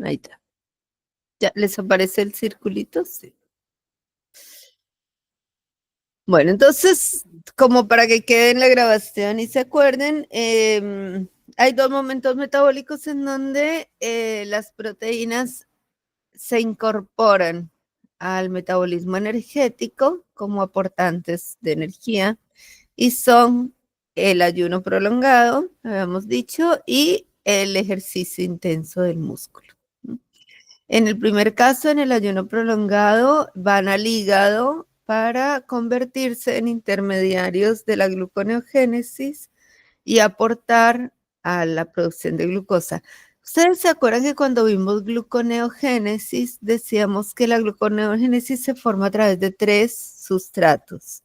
Ahí está. ¿Ya les aparece el circulito? Sí. Bueno, entonces, como para que quede en la grabación y se acuerden, hay dos momentos metabólicos en donde las proteínas se incorporan al metabolismo energético como aportantes de energía y son el ayuno prolongado, habíamos dicho, y el ejercicio intenso del músculo. En el primer caso, en el ayuno prolongado, van al hígado para convertirse en intermediarios de la gluconeogénesis y aportar a la producción de glucosa. ¿Ustedes se acuerdan que cuando vimos gluconeogénesis decíamos que la gluconeogénesis se forma a través de tres sustratos?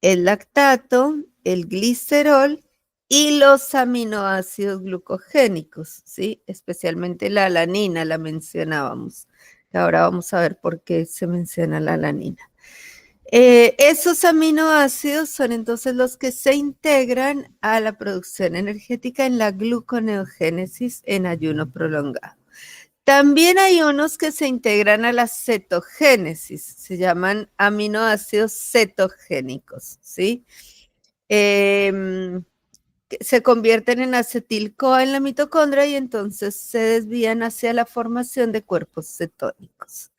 El lactato, el glicerol y los aminoácidos glucogénicos, ¿sí? Especialmente la alanina la mencionábamos. Ahora vamos a ver por qué se menciona la alanina. Esos aminoácidos son entonces los que se integran a la producción energética en la gluconeogénesis en ayuno prolongado. También hay unos que se integran a la cetogénesis, se llaman aminoácidos cetogénicos, ¿sí? Em, Se convierten en acetil-CoA en la mitocondria y entonces se desvían hacia la formación de cuerpos cetónicos.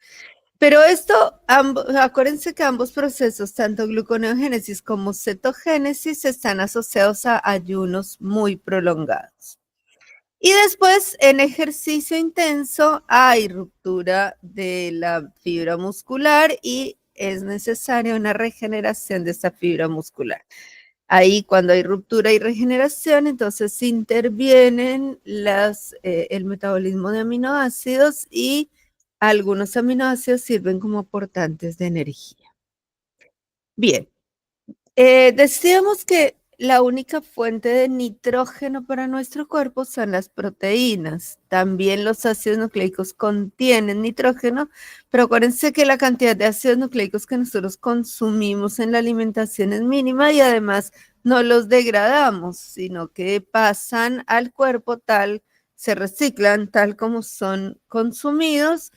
Pero esto, acuérdense que ambos procesos, tanto gluconeogénesis como cetogénesis, están asociados a ayunos muy prolongados. Y después, en ejercicio intenso, hay ruptura de la fibra muscular y es necesaria una regeneración de esa fibra muscular. Ahí, cuando hay ruptura y regeneración, entonces intervienen el metabolismo de aminoácidos y algunos aminoácidos sirven como aportantes de energía. Bien, decíamos que la única fuente de nitrógeno para nuestro cuerpo son las proteínas. También los ácidos nucleicos contienen nitrógeno, pero acuérdense que la cantidad de ácidos nucleicos que nosotros consumimos en la alimentación es mínima y además no los degradamos, sino que pasan al cuerpo se reciclan tal como son consumidos.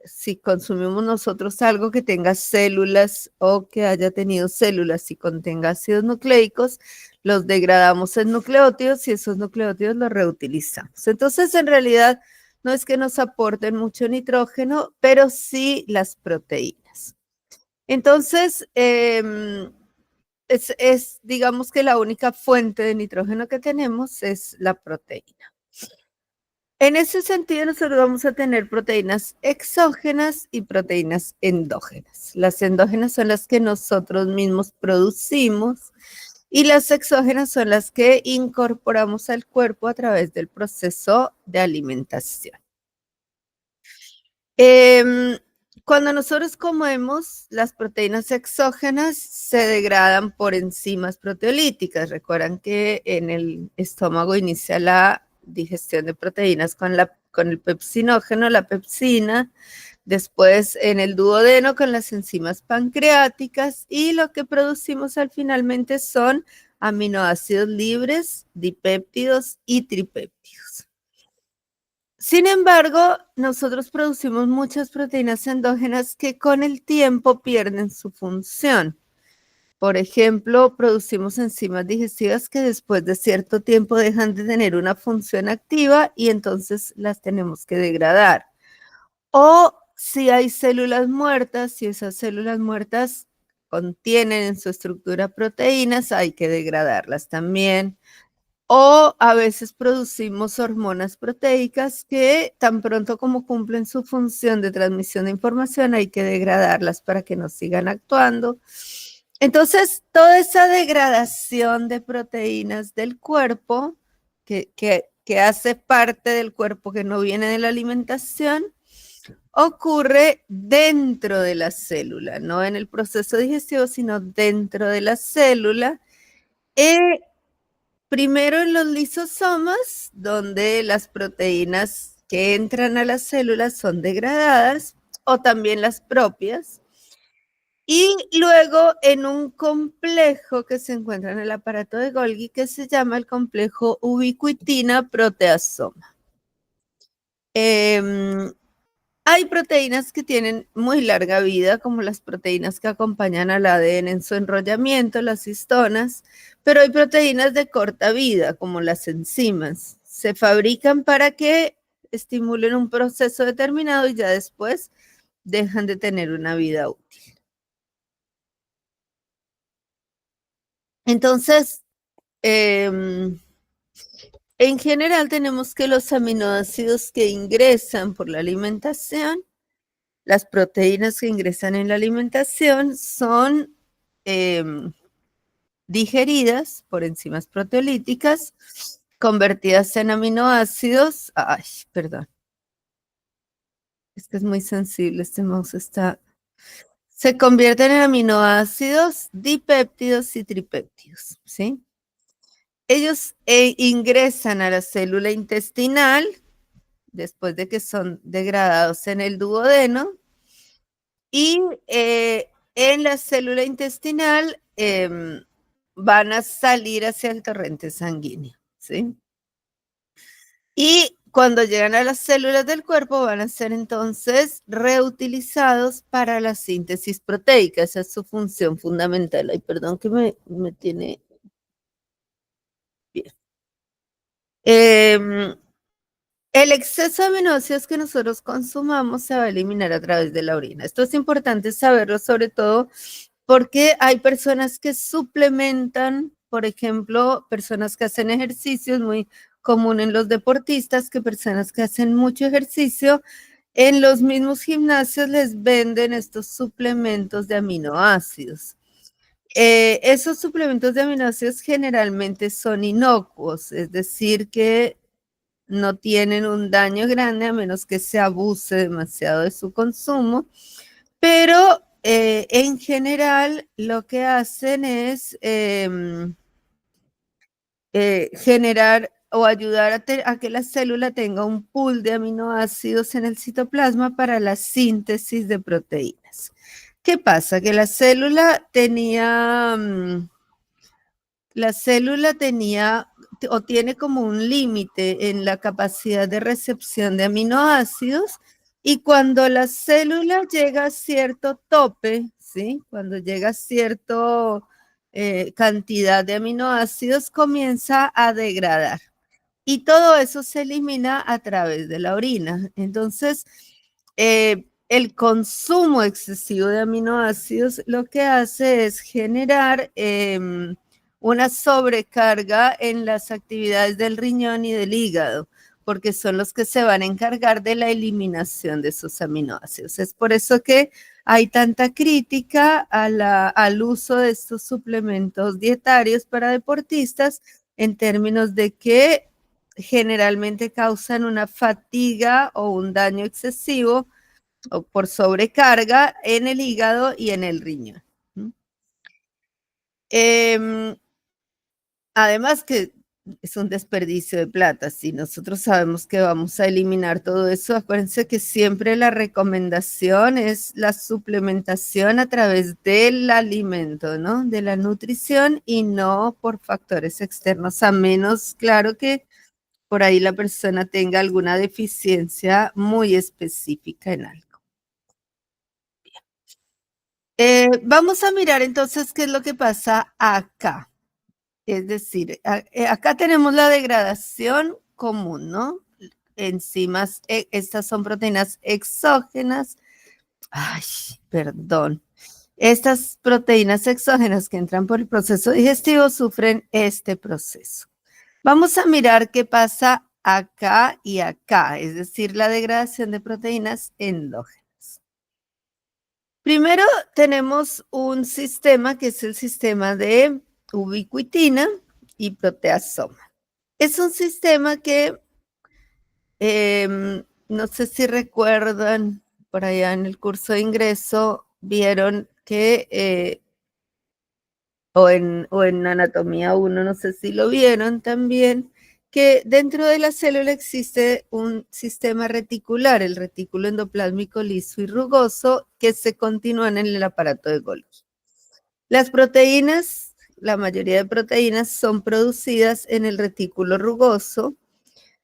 Si consumimos nosotros algo que tenga células o que haya tenido células y contenga ácidos nucleicos, los degradamos en nucleótidos y esos nucleótidos los reutilizamos. Entonces, en realidad, no es que nos aporten mucho nitrógeno, pero sí las proteínas. Entonces, digamos que la única fuente de nitrógeno que tenemos es la proteína. En ese sentido, nosotros vamos a tener proteínas exógenas y proteínas endógenas. Las endógenas son las que nosotros mismos producimos y las exógenas son las que incorporamos al cuerpo a través del proceso de alimentación. Em, Cuando nosotros comemos, las proteínas exógenas se degradan por enzimas proteolíticas. Recuerdan que en el estómago inicia la digestión de proteínas con el pepsinógeno, la pepsina, después en el duodeno con las enzimas pancreáticas y lo que producimos al finalmente son aminoácidos libres, dipéptidos y tripéptidos. Sin embargo, nosotros producimos muchas proteínas endógenas que con el tiempo pierden su función. Por ejemplo, producimos enzimas digestivas que después de cierto tiempo dejan de tener una función activa y entonces las tenemos que degradar. O si hay células muertas, si esas células muertas contienen en su estructura proteínas, hay que degradarlas también. O a veces producimos hormonas proteicas que tan pronto como cumplen su función de transmisión de información hay que degradarlas para que no sigan actuando. Entonces, toda esa degradación de proteínas del cuerpo que hace parte del cuerpo que no viene de la alimentación, ocurre dentro de la célula, no en el proceso digestivo, sino dentro de la célula. Eh, Primero en los lisosomas, donde las proteínas que entran a las células son degradadas, o también las propias, y luego en un complejo que se encuentra en el aparato de Golgi, que se llama el complejo ubiquitina proteasoma. Em, Hay proteínas que tienen muy larga vida, como las proteínas que acompañan al ADN en su enrollamiento, las histonas, pero hay proteínas de corta vida, como las enzimas. Se fabrican para que estimulen un proceso determinado y ya después dejan de tener una vida útil. Entonces, em, en general tenemos que los aminoácidos que ingresan por la alimentación, las proteínas que ingresan en la alimentación son em, digeridas por enzimas proteolíticas, convertidas en aminoácidos. Ay, perdón, es que es muy sensible, este mouse está. Se convierten en aminoácidos dipéptidos y tripéptidos, ¿sí? Ellos ingresan a la célula intestinal después de que son degradados en el duodeno y en la célula intestinal van a salir hacia el torrente sanguíneo, ¿sí? Y cuando llegan a las células del cuerpo van a ser entonces reutilizados para la síntesis proteica. Esa es su función fundamental. Ay, perdón que me tiene bien. Eh, el exceso de aminoácidos que nosotros consumamos se va a eliminar a través de la orina. Esto es importante saberlo, sobre todo porque hay personas que suplementan, por ejemplo, personas que hacen ejercicio, es muy común en los deportistas que personas que hacen mucho ejercicio, en los mismos gimnasios les venden estos suplementos de aminoácidos. Esos suplementos de aminoácidos generalmente son inocuos, es decir, que no tienen un daño grande a menos que se abuse demasiado de su consumo, pero en general lo que hacen es generar o ayudar a que la célula tenga un pool de aminoácidos en el citoplasma para la síntesis de proteínas. ¿Qué pasa? Que la célula tenía o tiene como un límite en la capacidad de recepción de aminoácidos y cuando la célula llega a cierto tope, ¿sí? Cuando llega a cierta cantidad de aminoácidos, comienza a degradar. Y todo eso se elimina a través de la orina. Entonces, el consumo excesivo de aminoácidos lo que hace es generar una sobrecarga en las actividades del riñón y del hígado, porque son los que se van a encargar de la eliminación de esos aminoácidos. Es por eso que hay tanta crítica al uso de estos suplementos dietarios para deportistas en términos de que generalmente causan una fatiga o un daño excesivo o por sobrecarga en el hígado y en el riñón. Eh, Además que es un desperdicio de plata. Si nosotros sabemos que vamos a eliminar todo eso, acuérdense que siempre la recomendación es la suplementación a través del alimento, ¿no? De la nutrición y no por factores externos, a menos, claro, que por ahí la persona tenga alguna deficiencia muy específica en algo. Vamos a mirar entonces qué es lo que pasa acá. Es decir, acá tenemos la degradación común, ¿no? Enzimas, estas son proteínas exógenas. Ay, perdón. Estas proteínas exógenas que entran por el proceso digestivo sufren este proceso. Vamos a mirar qué pasa acá y acá, es decir, la degradación de proteínas endógenas. Primero tenemos un sistema que es el sistema de ubiquitina y proteasoma. Es un sistema que no sé si recuerdan, por allá en el curso de ingreso, vieron que o en Anatomía 1, no sé si lo vieron también, que dentro de la célula existe un sistema reticular, el retículo endoplásmico liso y rugoso, que se continúan en el aparato de Golgi. Las proteínas, la mayoría de proteínas son producidas en el retículo rugoso,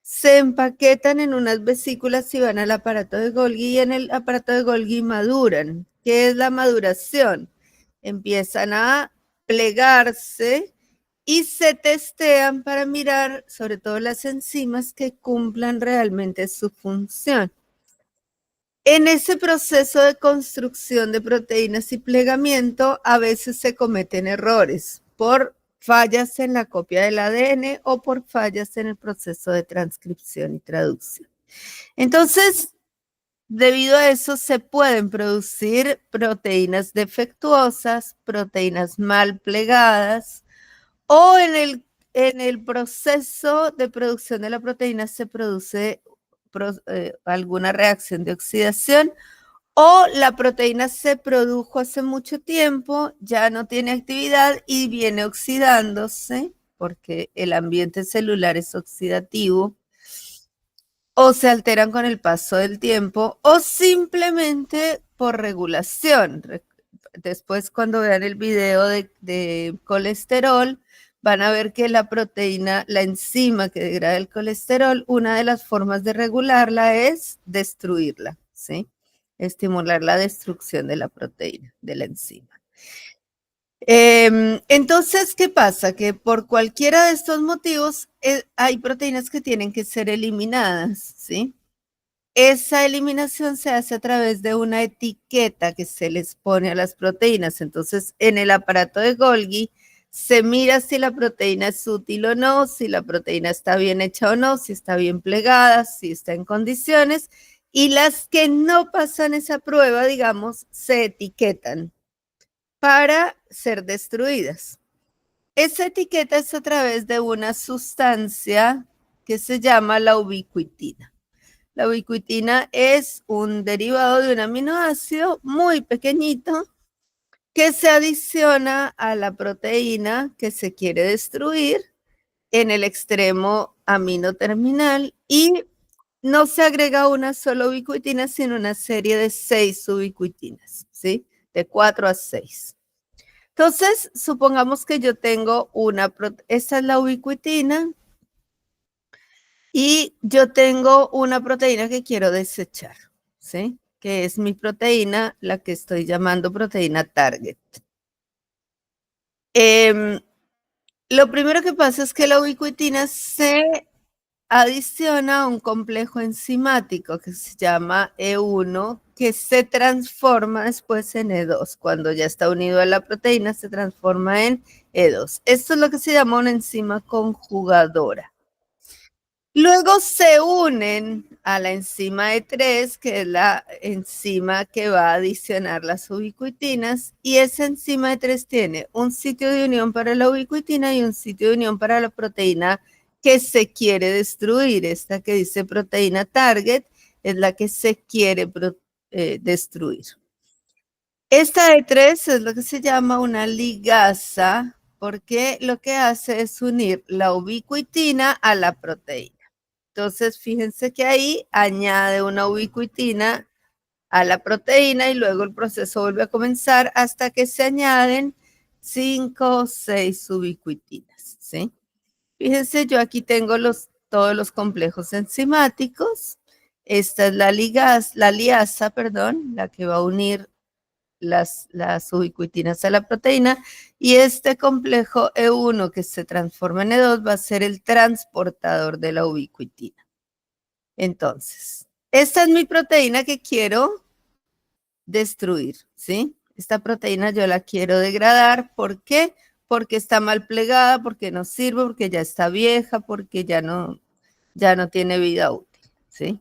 se empaquetan en unas vesículas y van al aparato de Golgi, y en el aparato de Golgi maduran. ¿Qué es la maduración? Empiezan a plegarse y se testean para mirar sobre todo las enzimas que cumplan realmente su función. En ese proceso de construcción de proteínas y plegamiento, a veces se cometen errores por fallas en la copia del ADN o por fallas en el proceso de transcripción y traducción. Entonces, debido a eso, se pueden producir proteínas defectuosas, proteínas mal plegadas, o en el proceso de producción de la proteína se produce alguna reacción de oxidación, o la proteína se produjo hace mucho tiempo, ya no tiene actividad y viene oxidándose, porque el ambiente celular es oxidativo, o se alteran con el paso del tiempo, o simplemente por regulación. Después, cuando vean el video de colesterol, van a ver que la proteína, la enzima que degrada el colesterol, una de las formas de regularla es destruirla, ¿sí? Estimular la destrucción de la proteína, de la enzima. Entonces, ¿qué pasa? Que por cualquiera de estos motivos hay proteínas que tienen que ser eliminadas, ¿sí? Esa eliminación se hace a través de una etiqueta que se les pone a las proteínas. Entonces, en el aparato de Golgi se mira si la proteína es útil o no, si la proteína está bien hecha o no, si está bien plegada, si está en condiciones. Y las que no pasan esa prueba, digamos, se etiquetan para ser destruidas. Esa etiqueta es a través de una sustancia que se llama la ubiquitina. La ubiquitina es un derivado de un aminoácido muy pequeñito que se adiciona a la proteína que se quiere destruir en el extremo amino terminal, y no se agrega una sola ubiquitina, sino una serie de 6 ubiquitinas, ¿sí? De 4 a 6. Entonces, supongamos que yo tengo esta es la ubiquitina, y yo tengo una proteína que quiero desechar, ¿sí? Que es mi proteína, la que estoy llamando proteína target. Lo primero que pasa es que la ubiquitina se adiciona a un complejo enzimático que se llama E1, que se transforma después en E2. Cuando ya está unido a la proteína, se transforma en E2. Esto es lo que se llama una enzima conjugadora. Luego se unen a la enzima E3, que es la enzima que va a adicionar las ubiquitinas, y esa enzima E3 tiene un sitio de unión para la ubiquitina y un sitio de unión para la proteína que se quiere destruir. Esta que dice proteína target es la que se quiere destruir. Esta E3 es lo que se llama una ligasa, porque lo que hace es unir la ubiquitina a la proteína. Entonces, fíjense que ahí añade una ubiquitina a la proteína y luego el proceso vuelve a comenzar hasta que se añaden 5 o 6 ubiquitinas, ¿sí? Fíjense, yo aquí tengo todos los complejos enzimáticos. Esta es la liasa, la que va a unir las ubiquitinas a la proteína, y este complejo E1 que se transforma en E2 va a ser el transportador de la ubiquitina. Entonces, esta es mi proteína que quiero destruir, ¿sí? Esta proteína yo la quiero degradar. ¿Por qué? Porque está mal plegada, porque no sirve, porque ya está vieja, porque ya no tiene vida útil, ¿sí?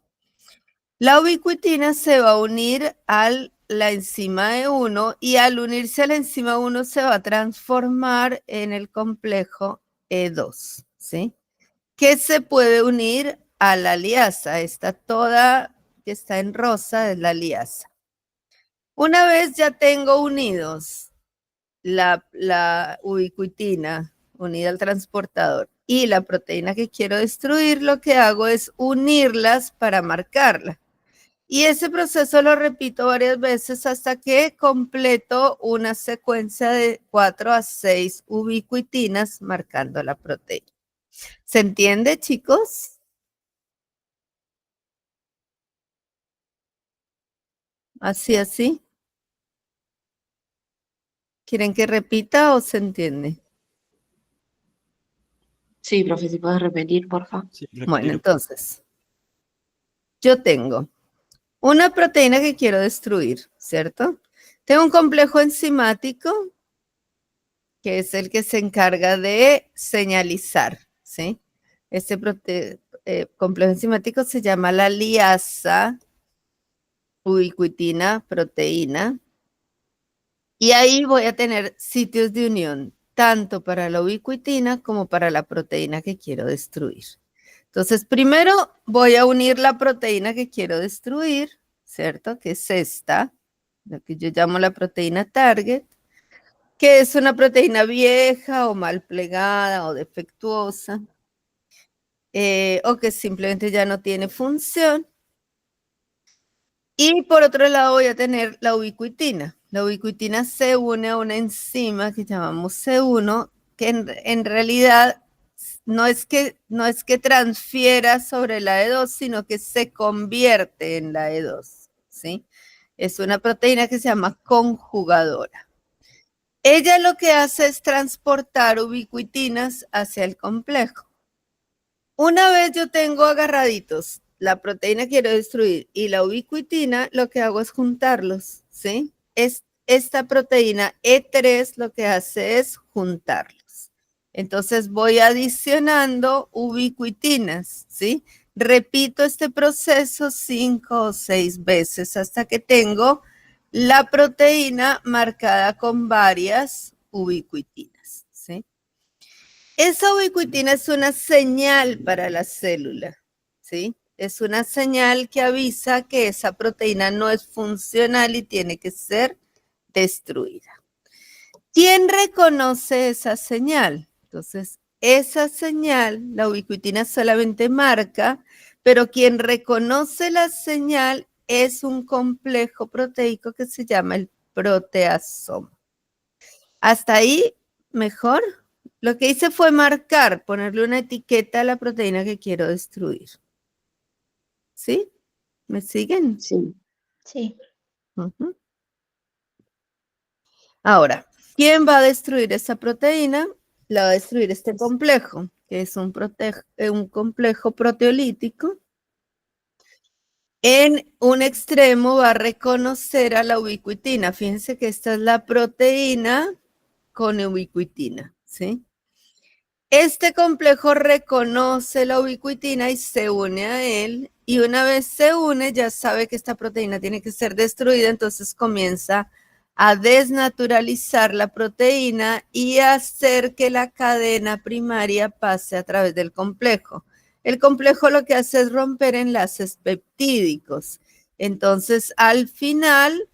La ubiquitina se va a unir a la enzima E1, y al unirse a la enzima E1 se va a transformar en el complejo E2, ¿sí? Que se puede unir a la liasa. Esta toda que está en rosa es la liasa. Una vez ya tengo unidos la ubiquitina unida al transportador y la proteína que quiero destruir, lo que hago es unirlas para marcarla. Y ese proceso lo repito varias veces hasta que completo una secuencia de 4 a 6 ubiquitinas marcando la proteína. ¿Se entiende, chicos? Así. ¿Quieren que repita o se entiende? Sí, profe, si puedes repetir, porfa. Sí, Bueno, repítelo. entonces, yo tengo una proteína que quiero destruir, ¿cierto? Tengo un complejo enzimático que es el que se encarga de señalizar, ¿sí? Este complejo enzimático se llama la liasa ubiquitina proteína. Y ahí voy a tener sitios de unión, tanto para la ubiquitina como para la proteína que quiero destruir. Entonces, primero voy a unir la proteína que quiero destruir, ¿cierto? Que es esta, lo que yo llamo la proteína target, que es una proteína vieja o mal plegada o defectuosa, o que simplemente ya no tiene función. Y por otro lado voy a tener la ubiquitina. La ubiquitina se une a una enzima que llamamos C1, que en realidad no es que transfiera sobre la E2, sino que se convierte en la E2, ¿sí? Es una proteína que se llama conjugadora. Ella lo que hace es transportar ubiquitinas hacia el complejo. Una vez yo tengo agarraditos la proteína que quiero destruir y la ubiquitina, lo que hago es juntarlos, ¿sí? Esta proteína E3 lo que hace es juntarlos. Entonces voy adicionando ubiquitinas, ¿sí? Repito este proceso 5 o 6 veces hasta que tengo la proteína marcada con varias ubiquitinas, ¿sí? Esa ubiquitina es una señal para la célula, ¿sí? Es una señal que avisa que esa proteína no es funcional y tiene que ser destruida. ¿Quién reconoce esa señal? Entonces, esa señal, la ubiquitina solamente marca, pero quien reconoce la señal es un complejo proteico que se llama el proteasoma. Hasta ahí, mejor. Lo que hice fue marcar, ponerle una etiqueta a la proteína que quiero destruir. ¿Sí? ¿Me siguen? Sí. Sí. Ahora, ¿quién va a destruir esa proteína? La va a destruir este complejo, que es un complejo proteolítico. En un extremo va a reconocer a la ubiquitina. Fíjense que esta es la proteína con ubiquitina, ¿sí? Este complejo reconoce la ubiquitina y se une a él, y una vez se une ya sabe que esta proteína tiene que ser destruida, entonces comienza a desnaturalizar la proteína y a hacer que la cadena primaria pase a través del complejo. El complejo lo que hace es romper enlaces peptídicos. Entonces, al final,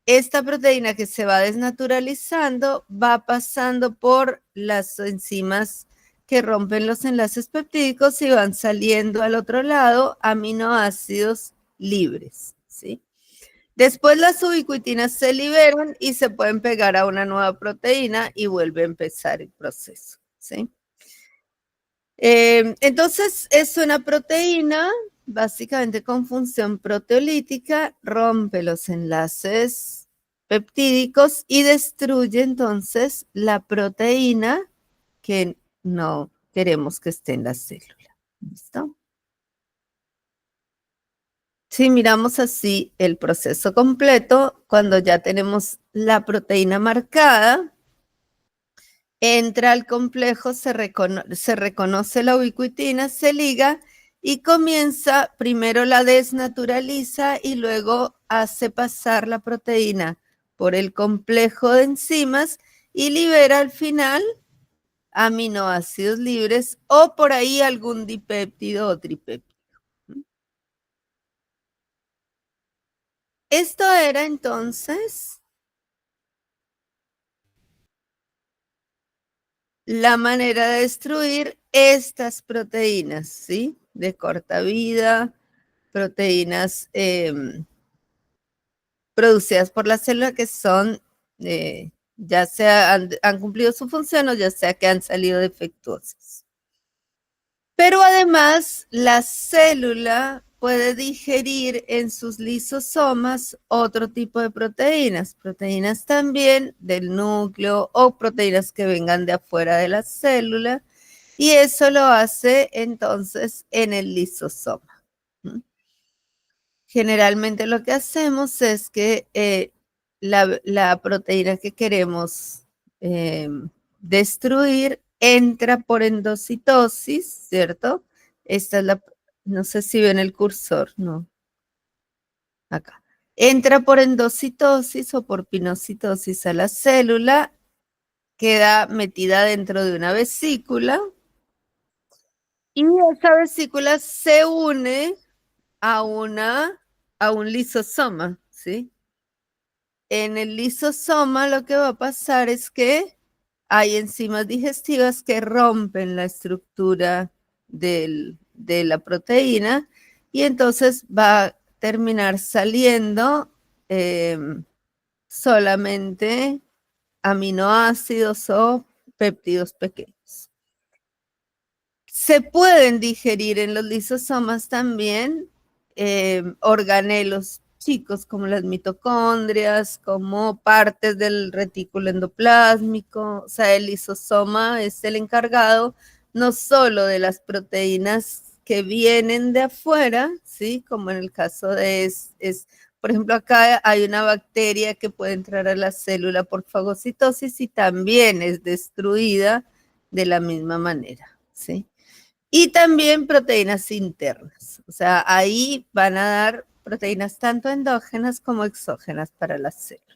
esta proteína que se va desnaturalizando va pasando por las enzimas que rompen los enlaces peptídicos y van saliendo al otro lado aminoácidos libres, ¿sí? Después las ubiquitinas se liberan y se pueden pegar a una nueva proteína y vuelve a empezar el proceso, ¿sí? Entonces es una proteína básicamente con función proteolítica, rompe los enlaces peptídicos y destruye entonces la proteína que no queremos que esté en la célula. ¿Listo? Si miramos así el proceso completo, cuando ya tenemos la proteína marcada, entra al complejo, se reconoce la ubiquitina, se liga y comienza, primero la desnaturaliza y luego hace pasar la proteína por el complejo de enzimas y libera al final aminoácidos libres o por ahí algún dipéptido o tripéptido. Esto era entonces la manera de destruir estas proteínas, ¿sí? De corta vida, proteínas producidas por la célula que son, ya sea han cumplido su función o ya sea que han salido defectuosas. Pero además, la célula puede digerir en sus lisosomas otro tipo de proteínas, proteínas también del núcleo o proteínas que vengan de afuera de la célula, y eso lo hace entonces en el lisosoma. Generalmente lo que hacemos es que la proteína que queremos destruir entra por endocitosis, ¿cierto? Esta es no sé si ven el cursor, no, acá. Entra por endocitosis o por pinocitosis a la célula, queda metida dentro de una vesícula y esa vesícula se une a a un lisosoma, ¿sí? En el lisosoma lo que va a pasar es que hay enzimas digestivas que rompen la estructura de la proteína y entonces va a terminar saliendo solamente aminoácidos o péptidos pequeños. Se pueden digerir en los lisosomas también organelos chicos como las mitocondrias, como partes del retículo endoplásmico. O sea, el lisosoma es el encargado no solo de las proteínas que vienen de afuera, ¿sí? Como en el caso por ejemplo, acá hay una bacteria que puede entrar a la célula por fagocitosis y también es destruida de la misma manera, ¿sí? Y también proteínas internas. O sea, ahí van a dar proteínas tanto endógenas como exógenas para la célula.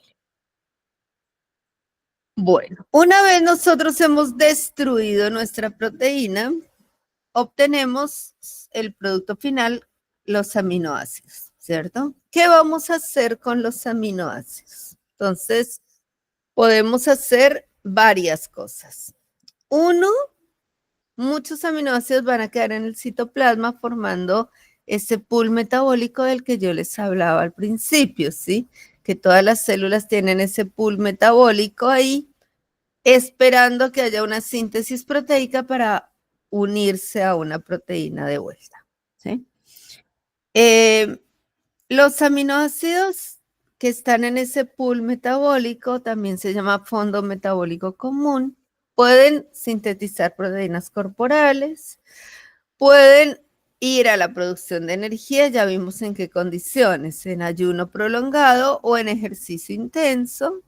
Bueno, una vez nosotros hemos destruido nuestra proteína, obtenemos el producto final, los aminoácidos, ¿cierto? ¿Qué vamos a hacer con los aminoácidos? Entonces, podemos hacer varias cosas. Uno, muchos aminoácidos van a quedar en el citoplasma formando ese pool metabólico del que yo les hablaba al principio, ¿sí? Que todas las células tienen ese pool metabólico ahí, esperando que haya una síntesis proteica para unirse a una proteína de vuelta, ¿sí? Eh, los aminoácidos que están en ese pool metabólico, también se llama fondo metabólico común, pueden sintetizar proteínas corporales, pueden ir a la producción de energía, ya vimos en qué condiciones, en ayuno prolongado o en ejercicio intenso,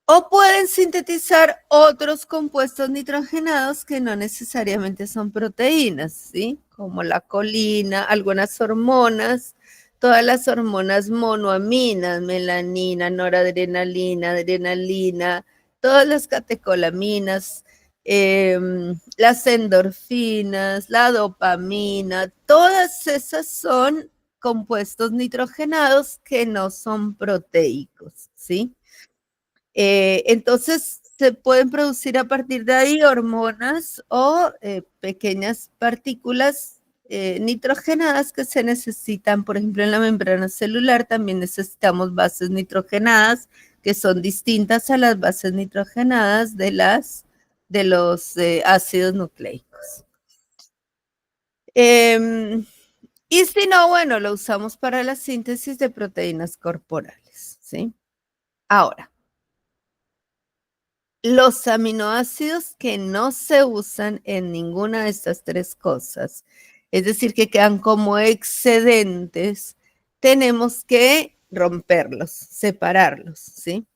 o pueden sintetizar otros compuestos nitrogenados que no necesariamente son proteínas, ¿sí? Como la colina, algunas hormonas, todas las hormonas monoaminas, melanina, noradrenalina, adrenalina, todas las catecolaminas, las endorfinas, la dopamina, todas esas son compuestos nitrogenados que no son proteicos, ¿sí? Entonces, se pueden producir a partir de ahí hormonas o pequeñas partículas nitrogenadas que se necesitan, por ejemplo, en la membrana celular también necesitamos bases nitrogenadas que son distintas a las bases nitrogenadas de los ácidos nucleicos. Y si no, bueno, lo usamos para la síntesis de proteínas corporales, ¿sí? Ahora, los aminoácidos que no se usan en ninguna de estas tres cosas, es decir, que quedan como excedentes, tenemos que romperlos, separarlos, ¿sí?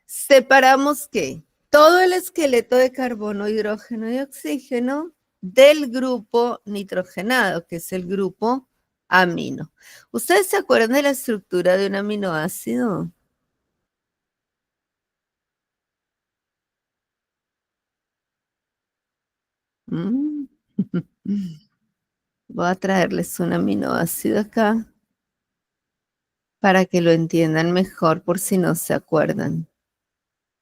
Separamos ¿qué? Todo el esqueleto de carbono, hidrógeno y oxígeno del grupo nitrogenado, que es el grupo amino. ¿Ustedes se acuerdan de la estructura de un aminoácido? Mm. Voy a traerles un aminoácido acá para que lo entiendan mejor por si no se acuerdan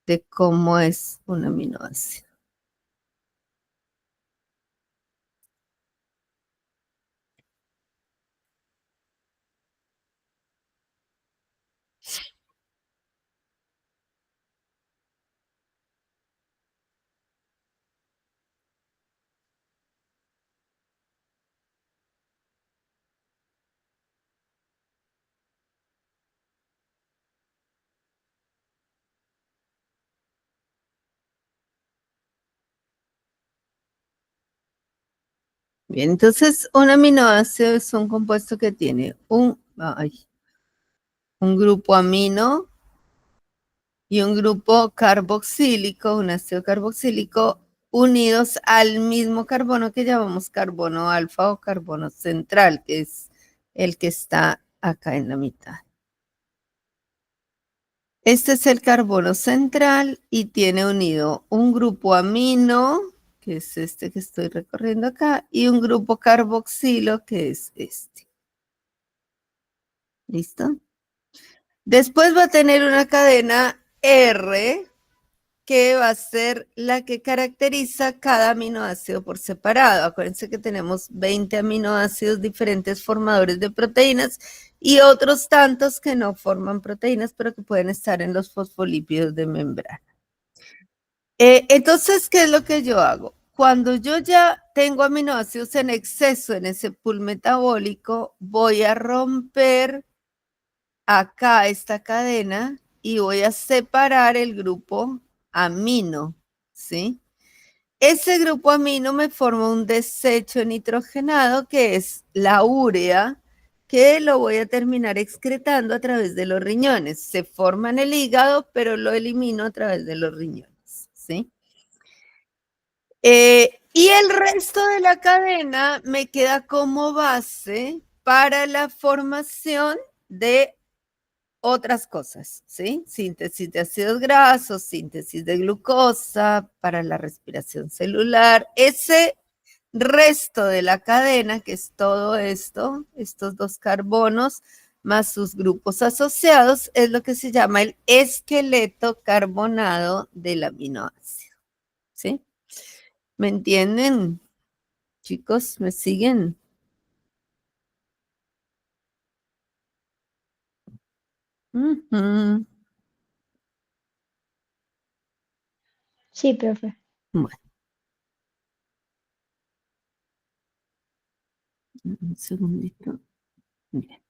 de cómo es un aminoácido. Bien, entonces un aminoácido es un compuesto que tiene un grupo amino y un grupo carboxílico, un ácido carboxílico, unidos al mismo carbono que llamamos carbono alfa o carbono central, que es el que está acá en la mitad. Este es el carbono central y tiene unido un grupo amino, que es este que estoy recorriendo acá, y un grupo carboxilo, que es este. ¿Listo? Después va a tener una cadena R, que va a ser la que caracteriza cada aminoácido por separado. Acuérdense que tenemos 20 aminoácidos diferentes formadores de proteínas y otros tantos que no forman proteínas, pero que pueden estar en los fosfolípidos de membrana. Entonces, ¿qué es lo que yo hago? Cuando yo ya tengo aminoácidos en exceso en ese pool metabólico, voy a romper acá esta cadena y voy a separar el grupo amino, ¿sí? Ese grupo amino me forma un desecho nitrogenado que es la urea, que lo voy a terminar excretando a través de los riñones. Se forma en el hígado, pero lo elimino a través de los riñones, ¿sí? Y el resto de la cadena me queda como base para la formación de otras cosas, ¿sí? Síntesis de ácidos grasos, síntesis de glucosa, para la respiración celular. Ese resto de la cadena, que es todo esto, estos dos carbonos, más sus grupos asociados, es lo que se llama el esqueleto carbonado del aminoácido, ¿sí? ¿Me entienden, chicos? ¿Me siguen? Uh-huh. Sí, profe. Bueno, un segundito. Bien.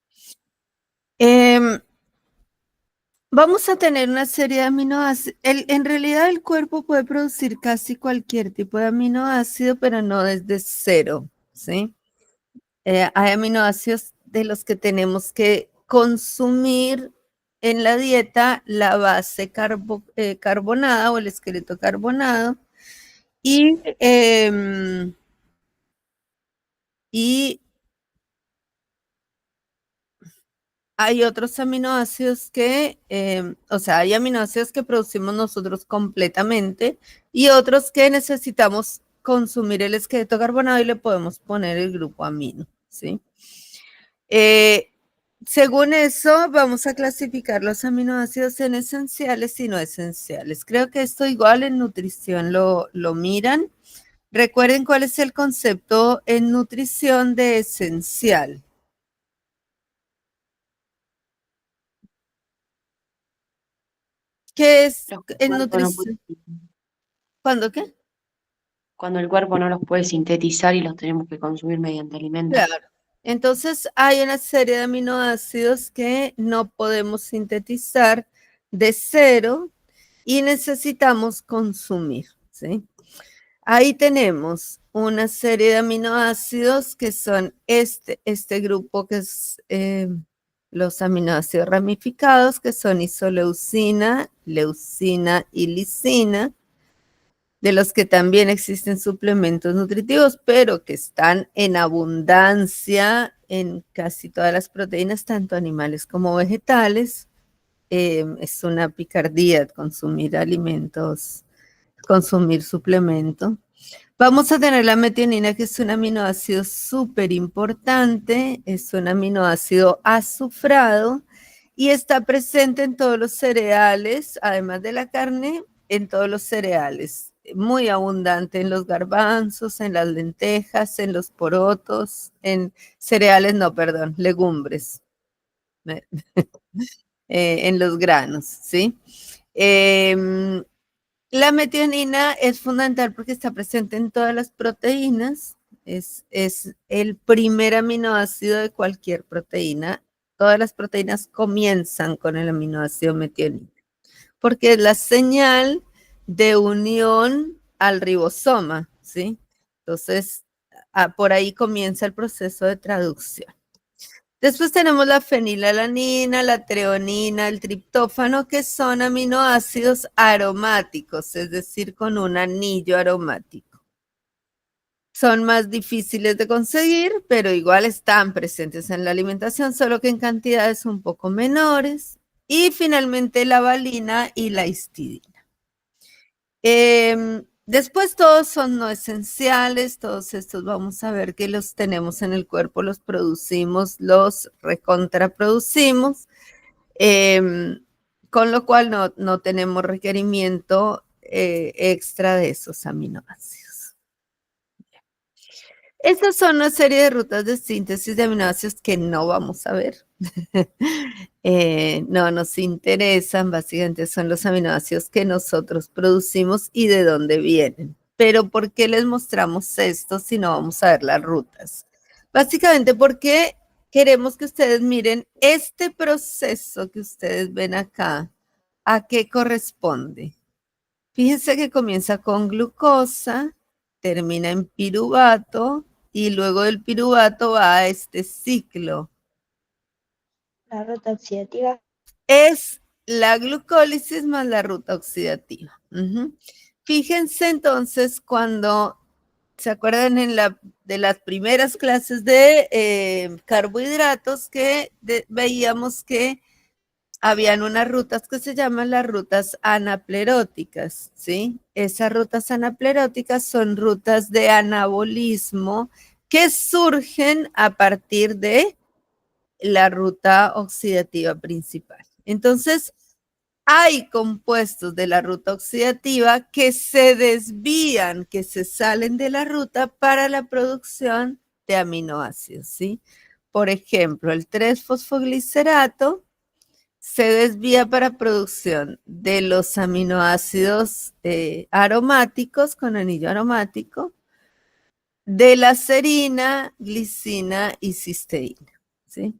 Vamos a tener una serie de aminoácidos. En realidad el cuerpo puede producir casi cualquier tipo de aminoácido, pero no desde cero, ¿sí? Hay aminoácidos de los que tenemos que consumir en la dieta la base carbonada o el esqueleto carbonado y hay otros aminoácidos hay aminoácidos que producimos nosotros completamente y otros que necesitamos consumir el esqueleto carbonado y le podemos poner el grupo amino, ¿sí? Según eso, vamos a clasificar los aminoácidos en esenciales y no esenciales. Creo que esto igual en nutrición lo miran. Recuerden cuál es el concepto en nutrición de esencial. ¿Qué es en nutrición? ¿Cuándo qué? Cuando el cuerpo no los puede sintetizar y los tenemos que consumir mediante alimentos. Claro. Entonces hay una serie de aminoácidos que no podemos sintetizar de cero y necesitamos consumir, ¿sí? Ahí tenemos una serie de aminoácidos que son este grupo que es los aminoácidos ramificados, que son isoleucina, leucina y lisina, de los que también existen suplementos nutritivos, pero que están en abundancia en casi todas las proteínas, tanto animales como vegetales. Es una picardía consumir alimentos, consumir suplemento. Vamos a tener la metionina, que es un aminoácido súper importante, es un aminoácido azufrado y está presente en todos los cereales, además de la carne, en todos los cereales. Muy abundante en los garbanzos, en las lentejas, en los porotos, en cereales, no, perdón, legumbres, en los granos, ¿sí? La metionina es fundamental porque está presente en todas las proteínas, es el primer aminoácido de cualquier proteína. Todas las proteínas comienzan con el aminoácido metionina, porque es la señal de unión al ribosoma, ¿sí? Entonces, por ahí comienza el proceso de traducción. Después tenemos la fenilalanina, la treonina, el triptófano, que son aminoácidos aromáticos, es decir, con un anillo aromático. Son más difíciles de conseguir, pero igual están presentes en la alimentación, solo que en cantidades un poco menores. Y finalmente la valina y la histidina. Después todos son no esenciales, todos estos vamos a ver que los tenemos en el cuerpo, los producimos, los recontraproducimos, con lo cual no tenemos requerimiento extra de esos aminoácidos. Estas son una serie de rutas de síntesis de aminoácidos que no vamos a ver. No nos interesan, básicamente son los aminoácidos que nosotros producimos y de dónde vienen. Pero ¿por qué les mostramos esto si no vamos a ver las rutas? Básicamente porque queremos que ustedes miren este proceso que ustedes ven acá, ¿a qué corresponde? Fíjense que comienza con glucosa, termina en piruvato y luego del piruvato va a este ciclo. La ruta oxidativa. Es la glucólisis más la ruta oxidativa. Fíjense entonces cuando, ¿se acuerdan de las primeras clases de carbohidratos que veíamos que habían unas rutas que se llaman las rutas anapleróticas, ¿sí? Esas rutas anapleróticas son rutas de anabolismo que surgen a partir de la ruta oxidativa principal. Entonces, hay compuestos de la ruta oxidativa que se desvían, que se salen de la ruta para la producción de aminoácidos, ¿sí? Por ejemplo, el 3-fosfoglicerato se desvía para producción de los aminoácidos aromáticos con anillo aromático, de la serina, glicina y cisteína, ¿sí?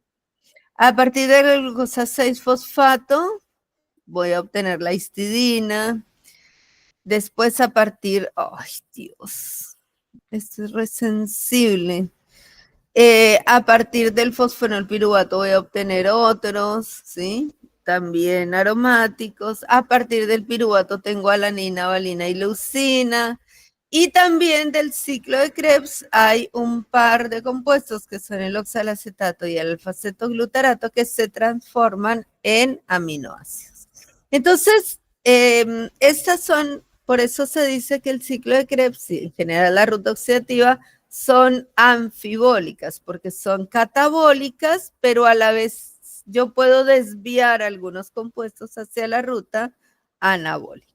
A partir de la glucosa 6-fosfato voy a obtener la histidina. Después a partir, ¡ay Dios! Esto es resensible. A partir del fosfonolpiruvato voy a obtener otros, ¿sí? También aromáticos. A partir del piruvato tengo alanina, valina y leucina. Y también del ciclo de Krebs hay un par de compuestos que son el oxalacetato y el alfa-cetoglutarato que se transforman en aminoácidos. Entonces, estas son, por eso se dice que el ciclo de Krebs y en general la ruta oxidativa son anfibólicas, porque son catabólicas, pero a la vez yo puedo desviar algunos compuestos hacia la ruta anabólica.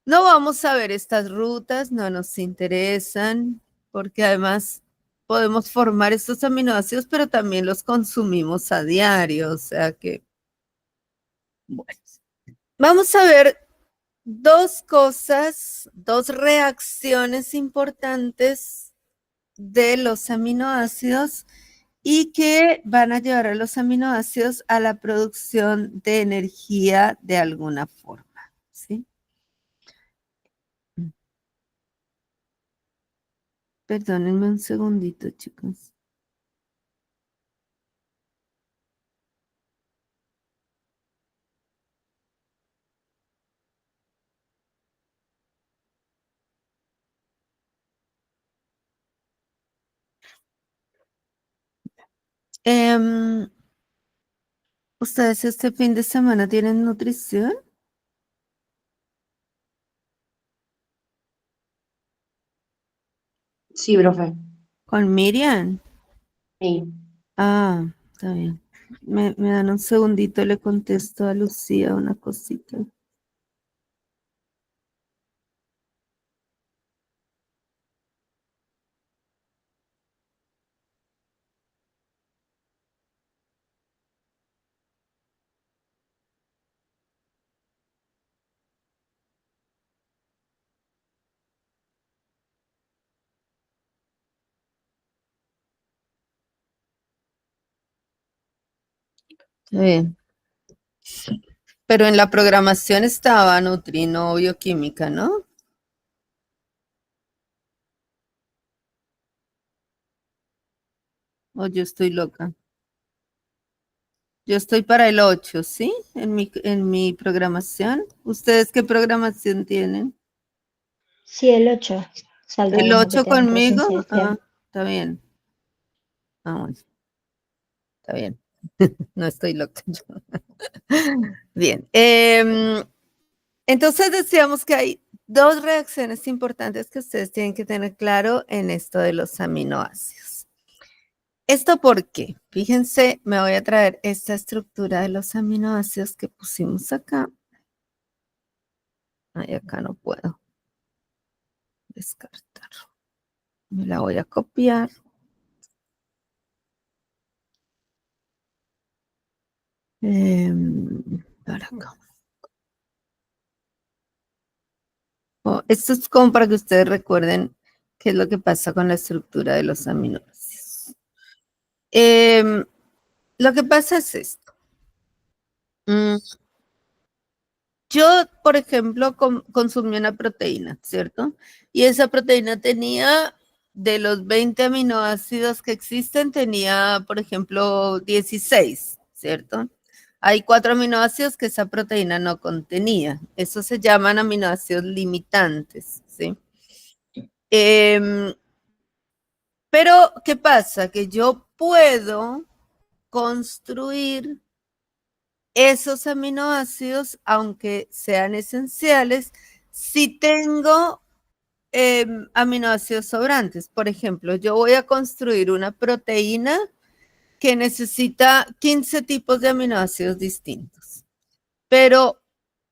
No vamos a ver estas rutas, no nos interesan, porque además podemos formar estos aminoácidos, pero también los consumimos a diario, o sea que, bueno. Vamos a ver dos cosas, dos reacciones importantes de los aminoácidos y que van a llevar a los aminoácidos a la producción de energía de alguna forma, ¿sí? Perdónenme un segundito, chicos. ¿Ustedes este fin de semana tienen nutrición? Sí, profe. ¿Con Miriam? Sí. Ah, está bien. Me dan un segundito, le contesto a Lucía una cosita. Está bien. Pero en la programación estaba Nutri, no bioquímica, ¿no? ¿O yo estoy loca? Yo estoy para el 8, ¿sí? En mi programación. ¿Ustedes qué programación tienen? Sí, el 8 salta ¿El como que 8 tengan conmigo? presencial. Está bien. Ah, bueno, está bien. No estoy loca yo. Bien. Entonces decíamos que hay dos reacciones importantes que ustedes tienen que tener claro en esto de los aminoácidos. ¿Esto por qué? Fíjense, me voy a traer esta estructura de los aminoácidos que pusimos acá. Ay, acá no puedo descartar. Me la voy a copiar. Para acá. Esto es como para que ustedes recuerden qué es lo que pasa con la estructura de los aminoácidos. Lo que pasa es esto. Mm, Yo, por ejemplo, consumí una proteína, ¿cierto? Y esa proteína tenía, de los 20 aminoácidos que existen, tenía, por ejemplo, 16, ¿cierto? Hay 4 aminoácidos que esa proteína no contenía. Esos se llaman aminoácidos limitantes, ¿sí? Em, pero, ¿qué pasa? Que yo puedo construir esos aminoácidos, aunque sean esenciales, si tengo aminoácidos sobrantes. Por ejemplo, yo voy a construir una proteína que necesita 15 tipos de aminoácidos distintos, pero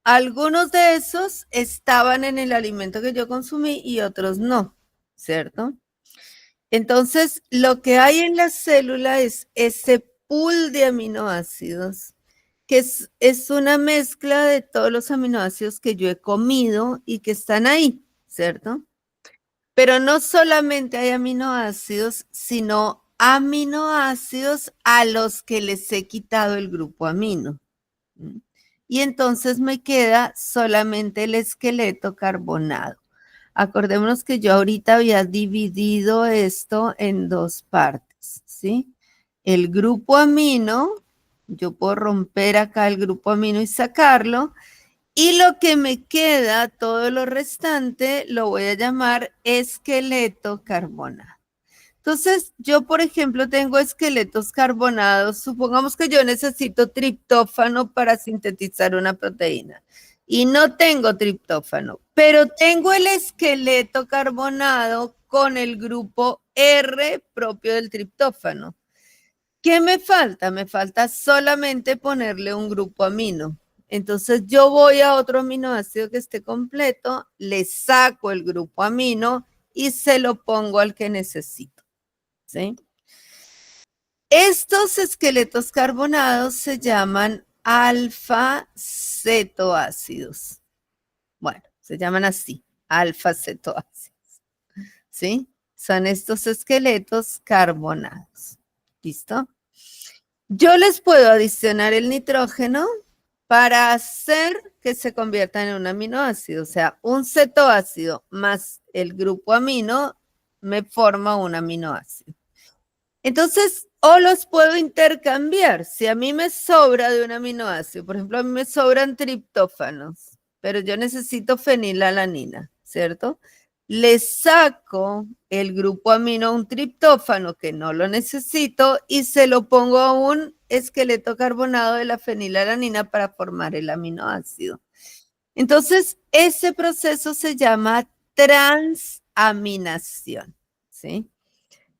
algunos de esos estaban en el alimento que yo consumí y otros no, ¿cierto? Entonces, lo que hay en la célula es ese pool de aminoácidos, que es una mezcla de todos los aminoácidos que yo he comido y que están ahí, ¿cierto? Pero no solamente hay aminoácidos, sino aminoácidos a los que les he quitado el grupo amino. ¿Mm? Y entonces me queda solamente el esqueleto carbonado. Acordémonos que yo ahorita había dividido esto en dos partes, ¿sí? El grupo amino, yo puedo romper acá el grupo amino y sacarlo, y lo que me queda, todo lo restante, lo voy a llamar esqueleto carbonado. Entonces, yo, por ejemplo, tengo esqueletos carbonados. Supongamos que yo necesito triptófano para sintetizar una proteína y no tengo triptófano, pero tengo el esqueleto carbonado con el grupo R propio del triptófano. ¿Qué me falta? Me falta solamente ponerle un grupo amino. Entonces yo voy a otro aminoácido que esté completo, le saco el grupo amino y se lo pongo al que necesito. ¿Sí? Estos esqueletos carbonados se llaman alfa-cetoácidos. Bueno, se llaman así, alfa-cetoácidos. ¿Sí? Son estos esqueletos carbonados. ¿Listo? Yo les puedo adicionar el nitrógeno para hacer que se conviertan en un aminoácido. O sea, un cetoácido más el grupo amino me forma un aminoácido. Entonces, o los puedo intercambiar. Si a mí me sobra de un aminoácido, por ejemplo, a mí me sobran triptófanos, pero yo necesito fenilalanina, ¿cierto? Le saco el grupo amino a un triptófano que no lo necesito y se lo pongo a un esqueleto carbonado de la fenilalanina para formar el aminoácido. Entonces, ese proceso se llama transaminación, ¿sí?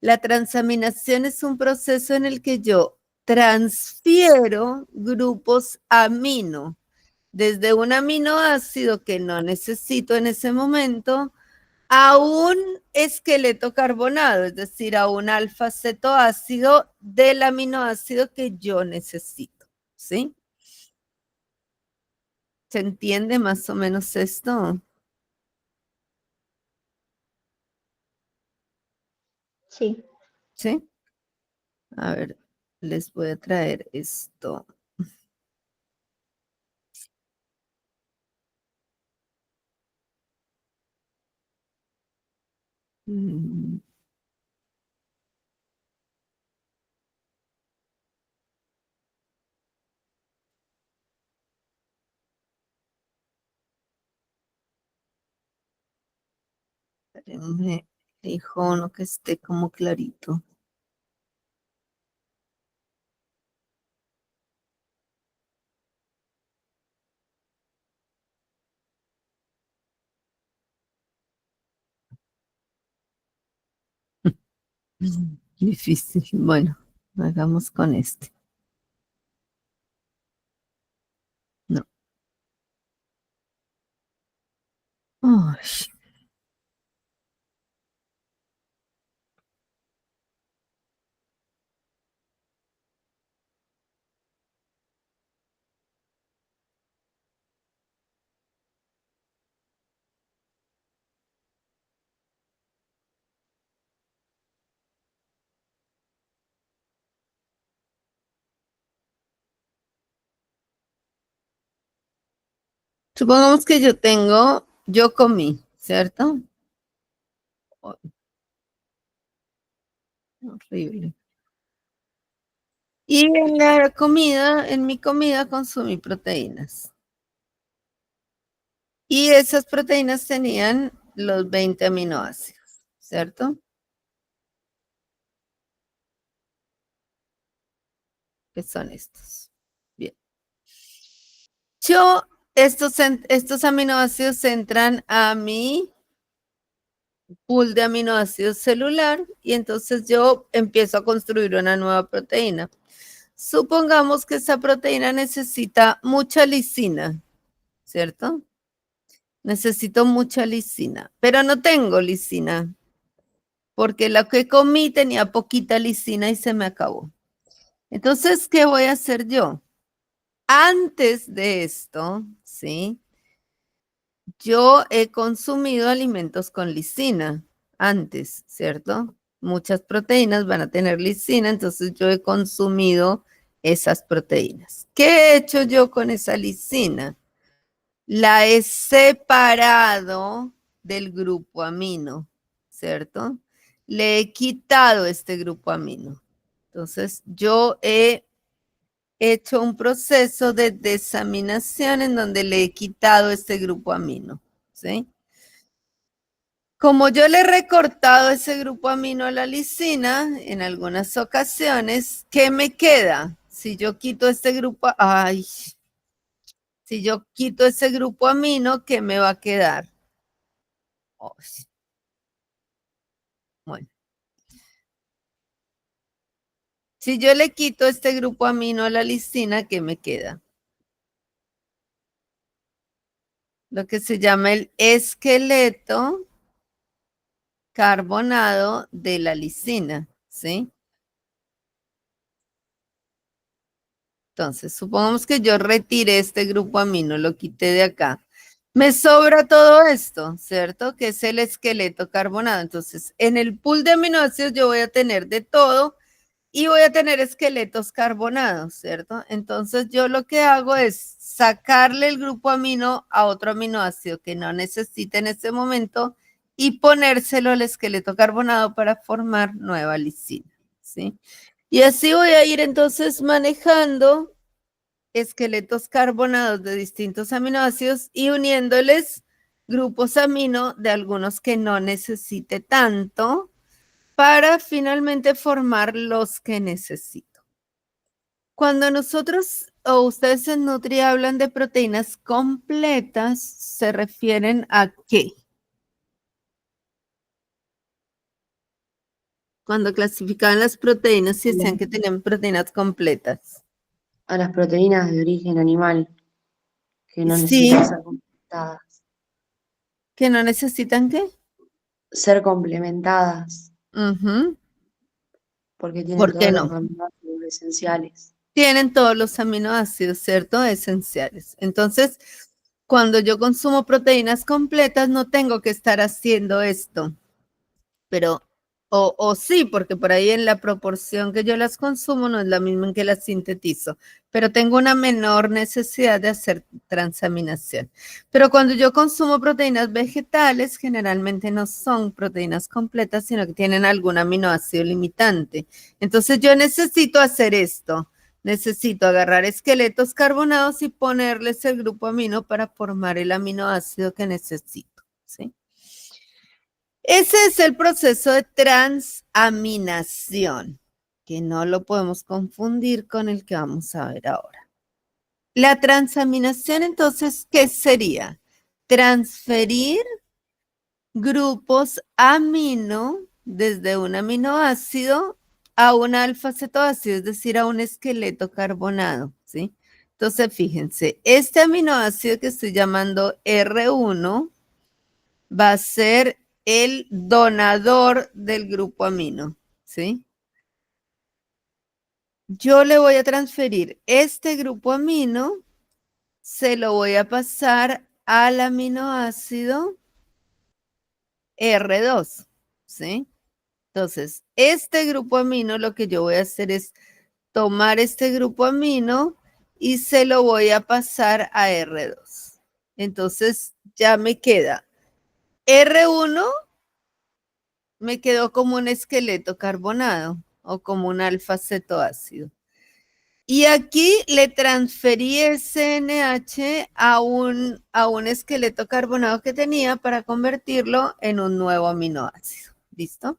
La transaminación es un proceso en el que yo transfiero grupos amino desde un aminoácido que no necesito en ese momento a un esqueleto carbonado, es decir, a un alfa-cetoácido del aminoácido que yo necesito, ¿sí? ¿Se entiende más o menos esto? Sí. ¿Sí? A ver, les voy a traer esto. Mm. Espérenme, elijo uno que esté como clarito. Difícil. Bueno, hagamos con este. No. Ay, supongamos que yo comí, ¿cierto? Oh, horrible. Y en la comida, en mi comida consumí proteínas. Y esas proteínas tenían los 20 aminoácidos, ¿cierto? Que son estos. Bien. Estos aminoácidos entran a mi pool de aminoácidos celular y entonces yo empiezo a construir una nueva proteína. Supongamos que esa proteína necesita mucha lisina, ¿cierto? Necesito mucha lisina, pero no tengo lisina porque la que comí tenía poquita lisina y se me acabó. Entonces, ¿qué voy a hacer yo? Antes de esto, ¿sí? Yo he consumido alimentos con lisina antes, ¿cierto? Muchas proteínas van a tener lisina, entonces yo he consumido esas proteínas. ¿Qué he hecho yo con esa lisina? La he separado del grupo amino, ¿cierto? Le he quitado este grupo amino. Entonces, yo he hecho un proceso de desaminación en donde le he quitado este grupo amino, ¿sí? Como yo le he recortado ese grupo amino a la lisina en algunas ocasiones, ¿qué me queda? Si yo quito este grupo, si yo quito ese grupo amino, ¿qué me va a quedar? Oh, bueno, si yo le quito este grupo amino a la lisina, ¿qué me queda? Lo que se llama el esqueleto carbonado de la lisina, ¿sí? Entonces, supongamos que yo retiré este grupo amino, lo quité de acá. Me sobra todo esto, ¿cierto? Que es el esqueleto carbonado. Entonces, en el pool de aminoácidos yo voy a tener de todo y voy a tener esqueletos carbonados, ¿cierto? Entonces, yo lo que hago es sacarle el grupo amino a otro aminoácido que no necesite en este momento y ponérselo al esqueleto carbonado para formar nueva lisina, ¿sí? Y así voy a ir entonces manejando esqueletos carbonados de distintos aminoácidos y uniéndoles grupos amino de algunos que no necesite tanto para finalmente formar los que necesito. Cuando nosotros o ustedes en Nutri hablan de proteínas completas, ¿se refieren a qué? Cuando clasificaban las proteínas y decían que tenían proteínas completas. A las proteínas de origen animal que no Sí, necesitan ser complementadas. que no necesitan qué. Ser complementadas Ujú. porque tienen ¿Por qué todos los no? aminoácidos esenciales. Tienen todos los aminoácidos, ¿cierto? Esenciales. Entonces, cuando yo consumo proteínas completas, no tengo que estar haciendo esto. Pero, o sí, porque por ahí en la proporción que yo las consumo no es la misma en que las sintetizo, pero tengo una menor necesidad de hacer transaminación. Pero cuando yo consumo proteínas vegetales, generalmente no son proteínas completas, sino que tienen algún aminoácido limitante. Entonces yo necesito hacer esto. Necesito agarrar esqueletos carbonados y ponerles el grupo amino para formar el aminoácido que necesito, ¿sí? Ese es el proceso de transaminación, que no lo podemos confundir con el que vamos a ver ahora. La transaminación, entonces, ¿qué sería? Transferir grupos amino desde un aminoácido a un alfa-cetoácido, es decir, a un esqueleto carbonado, ¿sí? Entonces, fíjense, este aminoácido que estoy llamando R1 va a ser el donador del grupo amino, ¿sí? Yo le voy a transferir este grupo amino, se lo voy a pasar al aminoácido R2, ¿sí? Entonces, este grupo amino, lo que yo voy a hacer es tomar este grupo amino y se lo voy a pasar a R2. Entonces, ya me queda R1, me quedó como un esqueleto carbonado o como un alfa-cetoácido. Y aquí le transferí ese NH a un esqueleto carbonado que tenía para convertirlo en un nuevo aminoácido. ¿Listo?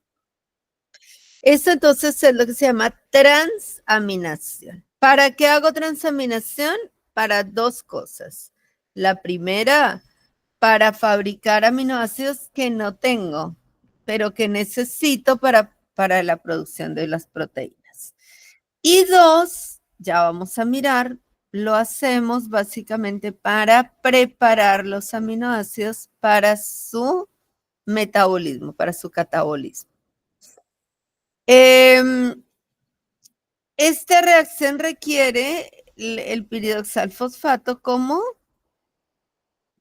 Esto entonces es lo que se llama transaminación. ¿Para qué hago transaminación? Para dos cosas. La primera, para fabricar aminoácidos que no tengo, pero que necesito para la producción de las proteínas. Y dos, ya vamos a mirar, lo hacemos básicamente para preparar los aminoácidos para su metabolismo, para su catabolismo. Esta reacción requiere el piridoxalfosfato como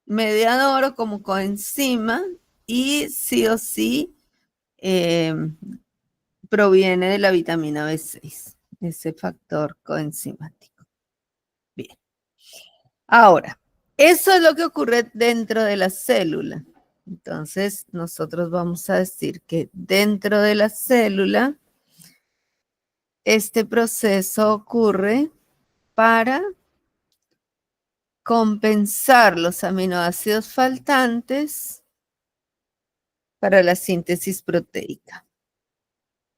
mediador o como coenzima y sí o sí proviene de la vitamina B6, ese factor coenzimático. Bien. Ahora, eso es lo que ocurre dentro de la célula. Entonces, nosotros vamos a decir que dentro de la célula, este proceso ocurre para compensar los aminoácidos faltantes para la síntesis proteica.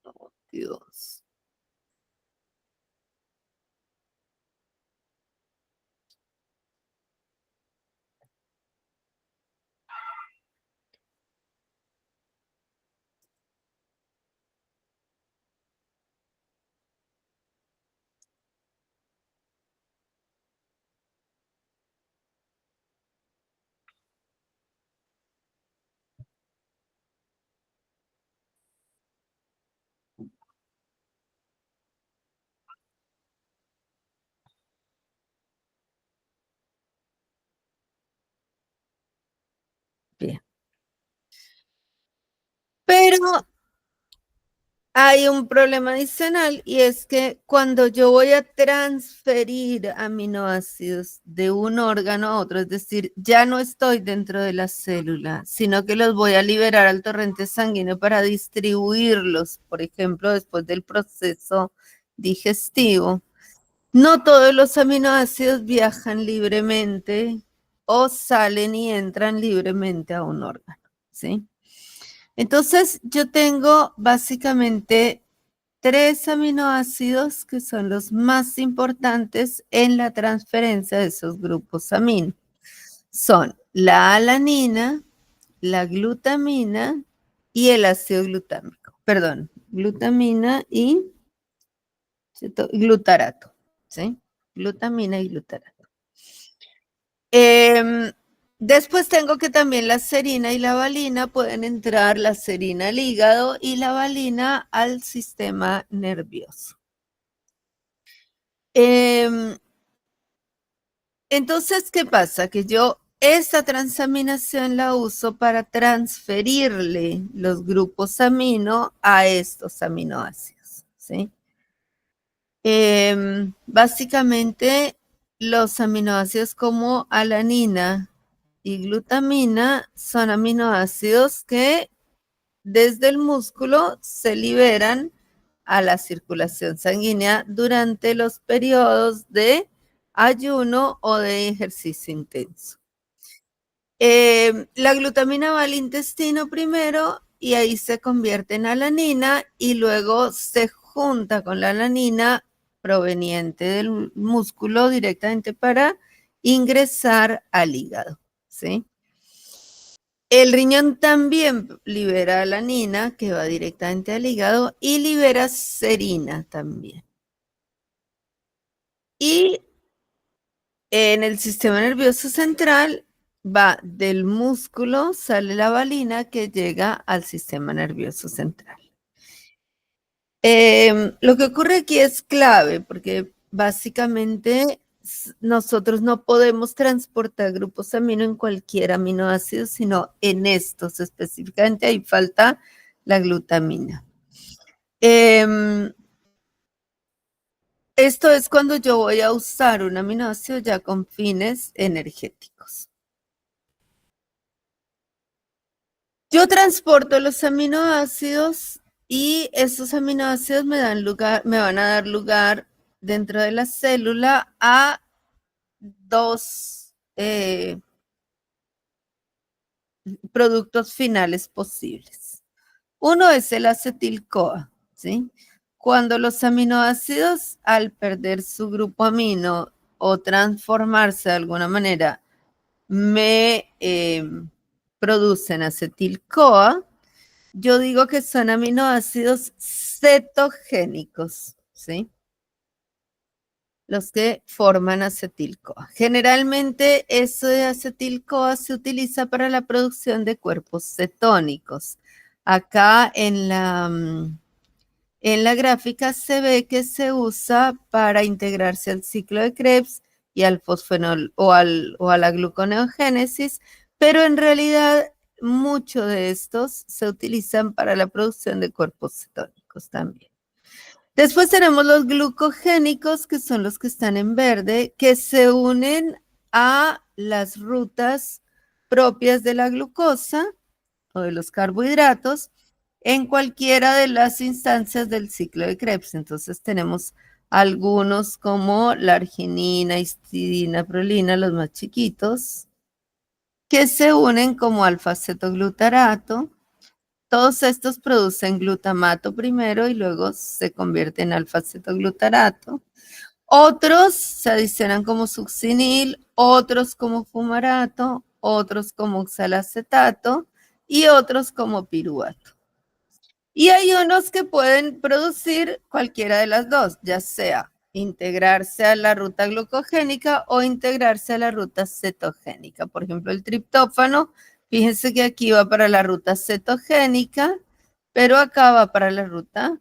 Oh, Dios. Bien. Pero hay un problema adicional y es que cuando yo voy a transferir aminoácidos de un órgano a otro, es decir, ya no estoy dentro de la célula, sino que los voy a liberar al torrente sanguíneo para distribuirlos, por ejemplo, después del proceso digestivo. No todos los aminoácidos viajan libremente o salen y entran libremente a un órgano, ¿sí? Entonces, yo tengo básicamente 3 aminoácidos que son los más importantes en la transferencia de esos grupos amino. Son la alanina, la glutamina y el ácido glutámico. Perdón, glutamina y glutarato, ¿sí? Glutamina y glutarato. Después tengo que también la serina y la valina pueden entrar, la serina al hígado y la valina al sistema nervioso. Entonces, ¿qué pasa? Que yo esta transaminación la uso para transferirle los grupos amino a estos aminoácidos, ¿sí? Básicamente, los aminoácidos como alanina y glutamina son aminoácidos que desde el músculo se liberan a la circulación sanguínea durante los periodos de ayuno o de ejercicio intenso. La glutamina va al intestino primero y ahí se convierte en alanina y luego se junta con la alanina proveniente del músculo directamente para ingresar al hígado, ¿sí? El riñón también libera alanina, que va directamente al hígado, y libera serina también. Y en el sistema nervioso central va del músculo, sale la valina que llega al sistema nervioso central. Lo que ocurre aquí es clave porque básicamente nosotros no podemos transportar grupos amino en cualquier aminoácido, sino en estos específicamente. Ahí falta la glutamina. Esto es cuando yo voy a usar un aminoácido ya con fines energéticos. Yo transporto los aminoácidos y esos aminoácidos me van a dar lugar dentro de la célula a dos productos finales posibles. Uno es el acetil-CoA, ¿sí? Cuando los aminoácidos, al perder su grupo amino o transformarse de alguna manera, me producen acetil-CoA, yo digo que son aminoácidos cetogénicos, ¿sí? Los que forman acetil-CoA. Generalmente, eso de acetil-CoA se utiliza para la producción de cuerpos cetónicos. Acá en la gráfica se ve que se usa para integrarse al ciclo de Krebs y al fosfenol o a la gluconeogénesis, pero en realidad muchos de estos se utilizan para la producción de cuerpos cetónicos también. Después tenemos los glucogénicos, que son los que están en verde, que se unen a las rutas propias de la glucosa o de los carbohidratos en cualquiera de las instancias del ciclo de Krebs. Entonces tenemos algunos como la arginina, histidina, prolina, los más chiquitos, que se unen como alfa-cetoglutarato. Todos estos producen glutamato primero y luego se convierten en alfa-cetoglutarato. Otros se adicionan como succinil, otros como fumarato, otros como oxalacetato y otros como piruvato. Y hay unos que pueden producir cualquiera de las dos, ya sea integrarse a la ruta glucogénica o integrarse a la ruta cetogénica. Por ejemplo, el triptófano, fíjense que aquí va para la ruta cetogénica, pero acá va para la ruta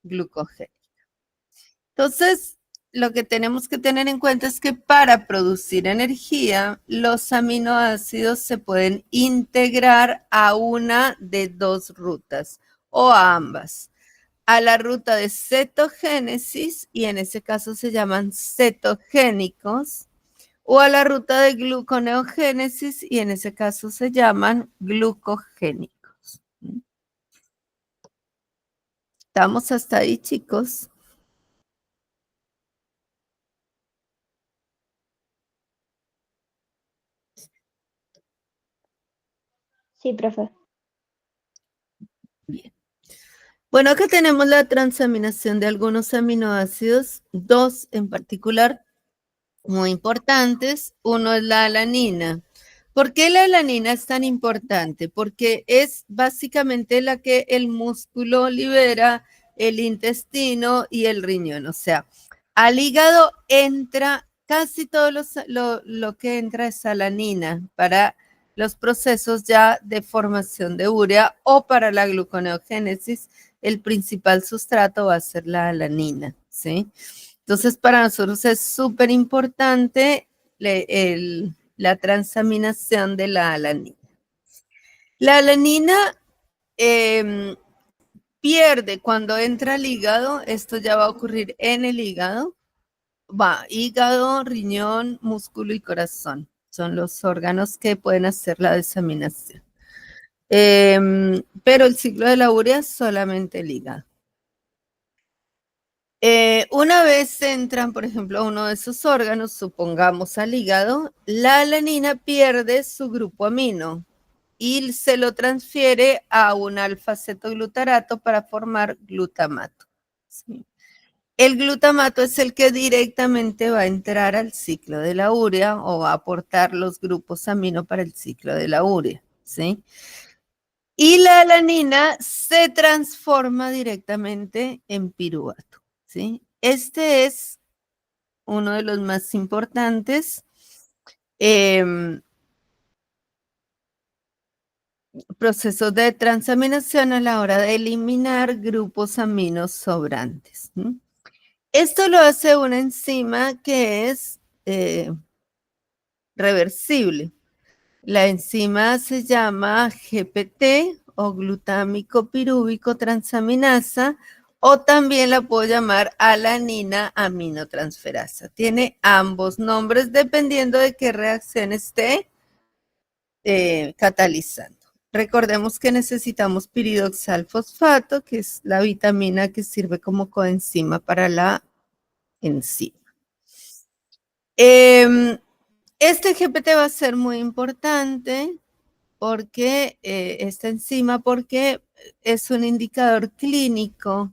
glucogénica. Entonces, lo que tenemos que tener en cuenta es que para producir energía, los aminoácidos se pueden integrar a una de dos rutas o a ambas. A la ruta de cetogénesis, y en ese caso se llaman cetogénicos, o a la ruta de gluconeogénesis, y en ese caso se llaman glucogénicos. ¿Estamos hasta ahí, chicos? Sí, profe. Bien. Bueno, acá tenemos la transaminación de algunos aminoácidos, dos en particular muy importantes. Uno es la alanina. ¿Por qué la alanina es tan importante? Porque es básicamente la que el músculo libera, el intestino y el riñón. O sea, al hígado entra casi todo lo que entra es alanina para los procesos ya de formación de urea o para la gluconeogénesis. El principal sustrato va a ser la alanina, ¿sí? Entonces, para nosotros es súper importante la transaminación de la alanina. La alanina pierde cuando entra al hígado, esto ya va a ocurrir en el hígado, va hígado, riñón, músculo y corazón. Son los órganos que pueden hacer la desaminación. Pero el ciclo de la urea es solamente el hígado. Una vez entran, por ejemplo, a uno de esos órganos, supongamos al hígado, la alanina pierde su grupo amino y se lo transfiere a un alfa-cetoglutarato para formar glutamato. ¿Sí? El glutamato es el que directamente va a entrar al ciclo de la urea o va a aportar los grupos amino para el ciclo de la urea. ¿Sí? Y la alanina se transforma directamente en piruvato. ¿Sí? Este es uno de los más importantes procesos de transaminación a la hora de eliminar grupos aminos sobrantes. Esto lo hace una enzima que es reversible. La enzima se llama GPT o glutámico pirúvico transaminasa, o también la puedo llamar alanina aminotransferasa. Tiene ambos nombres dependiendo de qué reacción esté catalizando. Recordemos que necesitamos piridoxalfosfato, que es la vitamina que sirve como coenzima para la enzima. Este GPT va a ser muy importante porque esta enzima, porque es un indicador clínico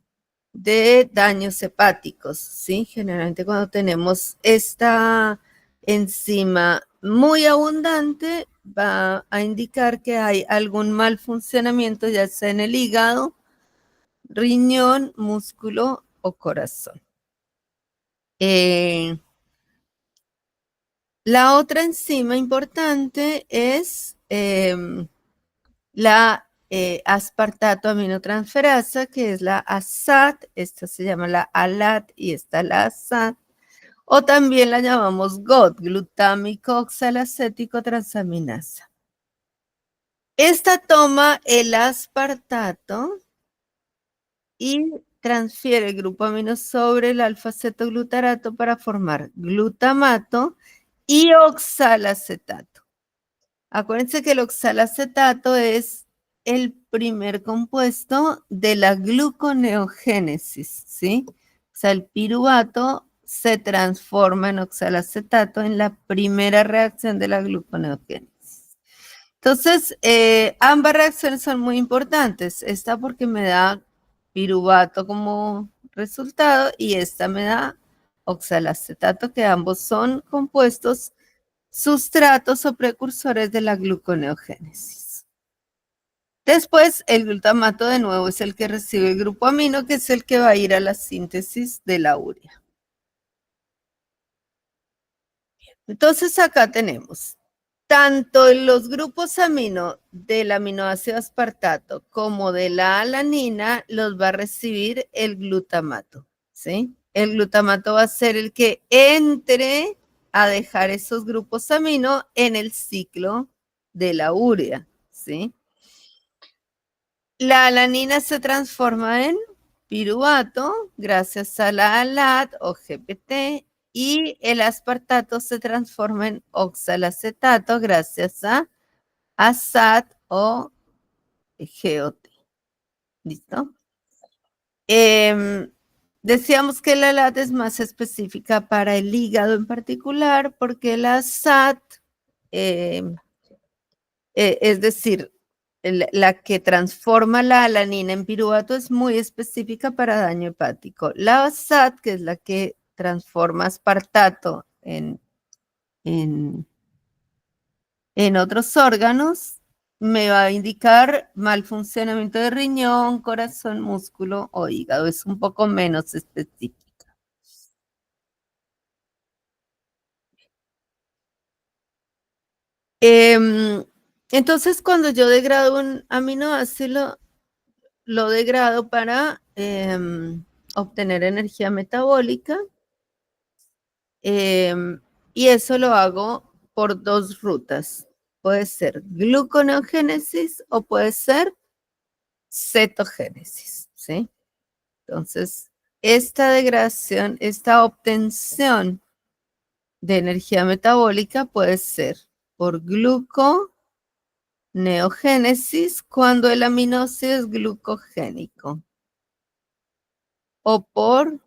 de daños hepáticos, ¿sí? Generalmente cuando tenemos esta enzima muy abundante, va a indicar que hay algún mal funcionamiento, ya sea en el hígado, riñón, músculo o corazón. La otra enzima importante es la aspartato aminotransferasa, que es la ASAT, esta se llama la ALAT y esta la ASAT, o también la llamamos GOT, glutámico oxalacético transaminasa. Esta toma el aspartato y transfiere el grupo amino sobre el alfa-cetoglutarato para formar glutamato y oxalacetato. Acuérdense que el oxalacetato es el primer compuesto de la gluconeogénesis, ¿sí? O sea, el piruvato se transforma en oxalacetato en la primera reacción de la gluconeogénesis. Entonces, ambas reacciones son muy importantes. Esta porque me da piruvato como resultado y esta me da oxalacetato, que ambos son compuestos sustratos o precursores de la gluconeogénesis. Después, el glutamato de nuevo es el que recibe el grupo amino, que es el que va a ir a la síntesis de la urea. Entonces, acá tenemos tanto los grupos amino del aminoácido aspartato como de la alanina los va a recibir el glutamato, ¿sí? El glutamato va a ser el que entre a dejar esos grupos amino en el ciclo de la urea, ¿sí? La alanina se transforma en piruvato gracias a la ALAT o GPT y el aspartato se transforma en oxalacetato gracias a ASAT o GOT. ¿Listo? Decíamos que la ALAT es más específica para el hígado en particular porque la ASAT, es decir, la que transforma la alanina en piruvato es muy específica para daño hepático. La ASAT, que es la que transforma aspartato en otros órganos, me va a indicar mal funcionamiento de riñón, corazón, músculo o hígado. Es un poco menos específica. Entonces, cuando yo degrado un aminoácido, lo degrado para obtener energía metabólica, y eso lo hago por dos rutas. Puede ser gluconeogénesis o puede ser cetogénesis, ¿sí? Entonces, esta degradación, esta obtención de energía metabólica puede ser por gluconeogénesis cuando el aminoácido es glucogénico o por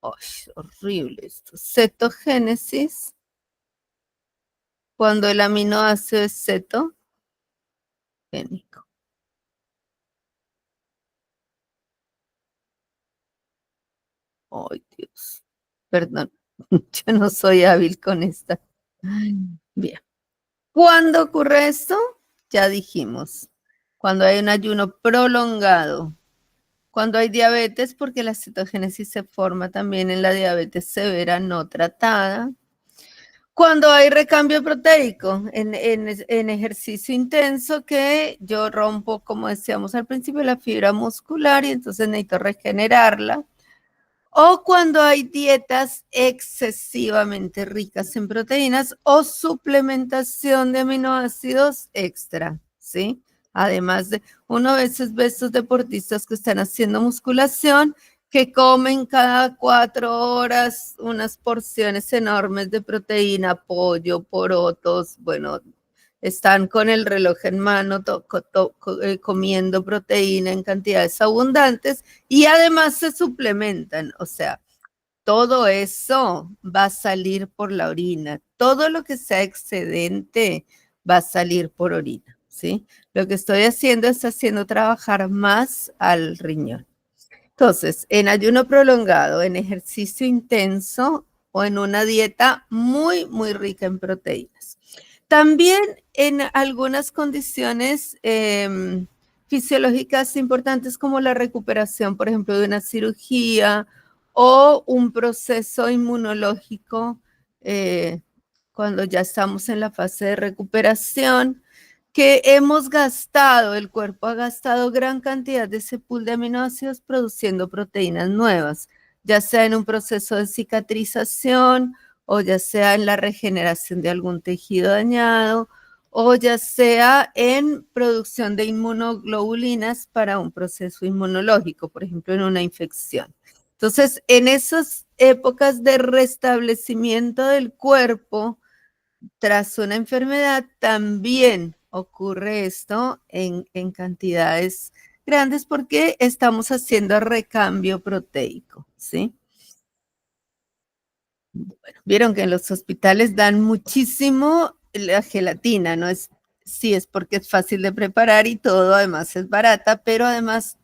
Ay, horrible esto. Cetogénesis, cuando el aminoácido es cetogénico. Ay, Dios. Perdón, yo no soy hábil con esta. Bien. ¿Cuándo ocurre esto? Ya dijimos. Cuando hay un ayuno prolongado. Cuando hay diabetes, porque la cetogénesis se forma también en la diabetes severa no tratada. Cuando hay recambio proteico en ejercicio intenso, que yo rompo, como decíamos al principio, la fibra muscular y entonces necesito regenerarla. O cuando hay dietas excesivamente ricas en proteínas o suplementación de aminoácidos extra, ¿sí? Además de, uno a veces ve estos deportistas que están haciendo musculación, que comen cada 4 horas unas porciones enormes de proteína, pollo, porotos, bueno, están con el reloj en mano comiendo proteína en cantidades abundantes y además se suplementan, o sea, todo eso va a salir por la orina, todo lo que sea excedente va a salir por orina, ¿sí? Lo que estoy haciendo es haciendo trabajar más al riñón. Entonces, en ayuno prolongado, en ejercicio intenso o en una dieta muy, muy rica en proteínas. También en algunas condiciones fisiológicas importantes como la recuperación, por ejemplo, de una cirugía o un proceso inmunológico cuando ya estamos en la fase de recuperación, que hemos gastado, el cuerpo ha gastado gran cantidad de ese pool de aminoácidos produciendo proteínas nuevas, ya sea en un proceso de cicatrización o ya sea en la regeneración de algún tejido dañado o ya sea en producción de inmunoglobulinas para un proceso inmunológico, por ejemplo, en una infección. Entonces, en esas épocas de restablecimiento del cuerpo tras una enfermedad, también ocurre esto en cantidades grandes porque estamos haciendo recambio proteico, ¿sí? Bueno, vieron que en los hospitales dan muchísimo la gelatina, ¿no? Sí, es porque es fácil de preparar y todo, además es barata, pero además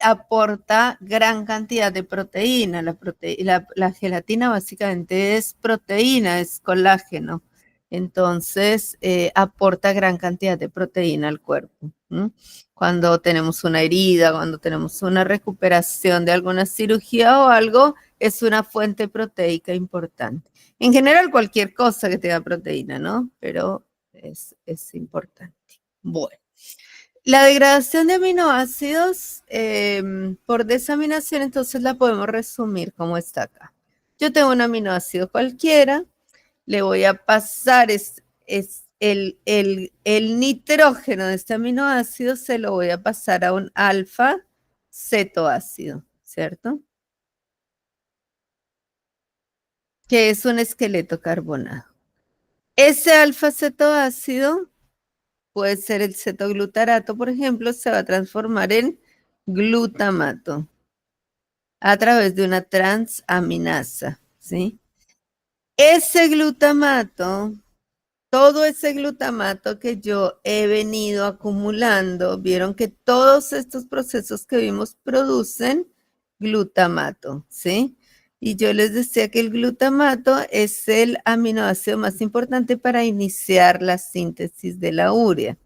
aporta gran cantidad de proteína. La gelatina básicamente es proteína, es colágeno. Entonces, aporta gran cantidad de proteína al cuerpo. ¿Mm? Cuando tenemos una herida, cuando tenemos una recuperación de alguna cirugía o algo, es una fuente proteica importante. En general, cualquier cosa que tenga proteína, ¿no? Pero es importante. Bueno. La degradación de aminoácidos por desaminación, entonces la podemos resumir como está acá. Yo tengo un aminoácido cualquiera, le voy a pasar el nitrógeno de este aminoácido, se lo voy a pasar a un alfa cetoácido, ¿cierto? Que es un esqueleto carbonado. Ese alfa cetoácido puede ser el cetoglutarato, por ejemplo, se va a transformar en glutamato a través de una transaminasa, ¿sí? Ese glutamato, todo ese glutamato que yo he venido acumulando, vieron que todos estos procesos que vimos producen glutamato, ¿sí? Y yo les decía que el glutamato es el aminoácido más importante para iniciar la síntesis de la urea.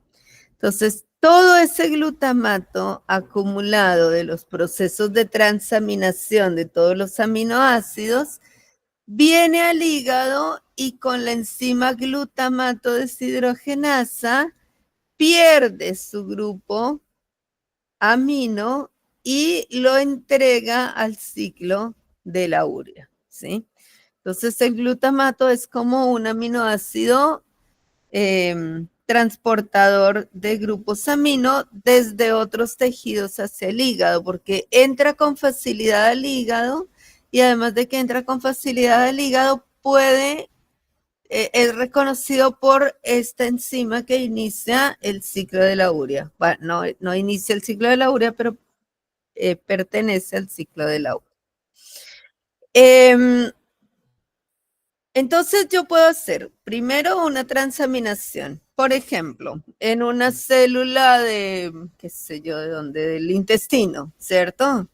Entonces, todo ese glutamato acumulado de los procesos de transaminación de todos los aminoácidos viene al hígado y con la enzima glutamato deshidrogenasa pierde su grupo amino y lo entrega al ciclo de la urea, ¿sí? Entonces, el glutamato es como un aminoácido transportador de grupos amino desde otros tejidos hacia el hígado, porque entra con facilidad al hígado y además de que entra con facilidad al hígado, es reconocido por esta enzima que inicia el ciclo de la urea. Bueno, no inicia el ciclo de la urea, pero pertenece al ciclo de la urea. Entonces yo puedo hacer primero una transaminación. Por ejemplo, en una célula de, qué sé yo, de dónde, del intestino, ¿cierto?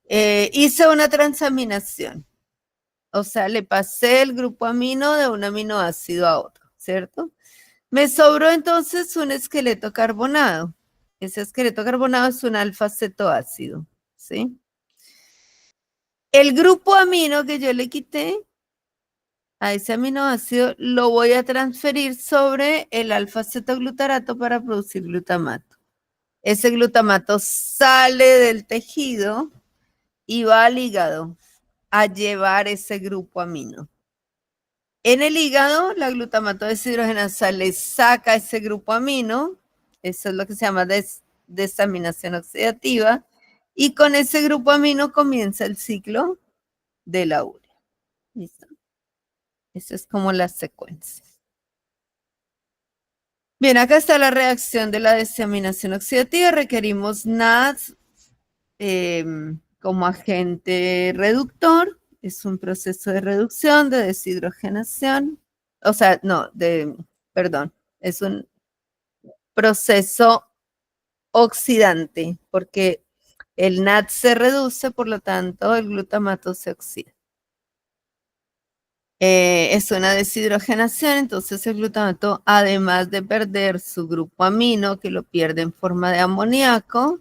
Hice una transaminación. O sea, le pasé el grupo amino de un aminoácido a otro, ¿cierto? Me sobró entonces un esqueleto carbonado. Ese esqueleto carbonado es un alfa-cetoácido, ¿sí? El grupo amino que yo le quité a ese aminoácido lo voy a transferir sobre el alfa-cetoglutarato para producir glutamato. Ese glutamato sale del tejido y va al hígado a llevar ese grupo amino. En el hígado, la glutamato deshidrogenasa le saca ese grupo amino, eso es lo que se llama desaminación oxidativa, y con ese grupo amino comienza el ciclo de la urea. ¿Listo? Eso es como la secuencia. Bien, acá está la reacción de la desaminación oxidativa. Requerimos NAD como agente reductor. Es un proceso de reducción, de deshidrogenación. O sea, no, perdón, es un proceso oxidante, porque el NAD se reduce, por lo tanto, el glutamato se oxida. Es una deshidrogenación, entonces el glutamato, además de perder su grupo amino, que lo pierde en forma de amoníaco,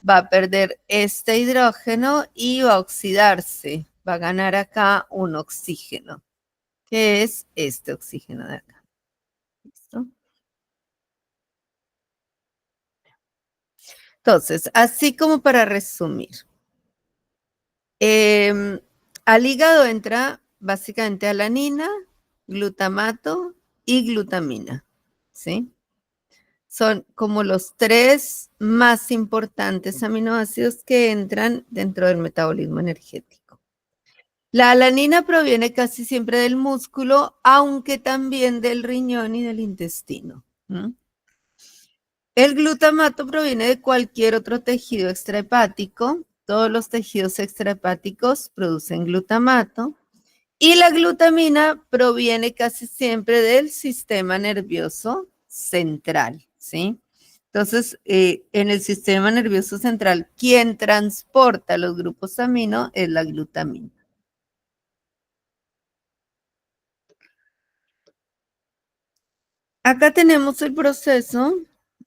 va a perder este hidrógeno y va a oxidarse. Va a ganar acá un oxígeno, que es este oxígeno de acá. ¿Listo? Entonces, así como para resumir, al hígado entra básicamente alanina, glutamato y glutamina, ¿sí? Son como los tres más importantes aminoácidos que entran dentro del metabolismo energético. La alanina proviene casi siempre del músculo, aunque también del riñón y del intestino. El glutamato proviene de cualquier otro tejido extrahepático. Todos los tejidos extrahepáticos producen glutamato. Y la glutamina proviene casi siempre del sistema nervioso central, ¿sí? Entonces, en el sistema nervioso central, quien transporta los grupos amino es la glutamina. Acá tenemos el proceso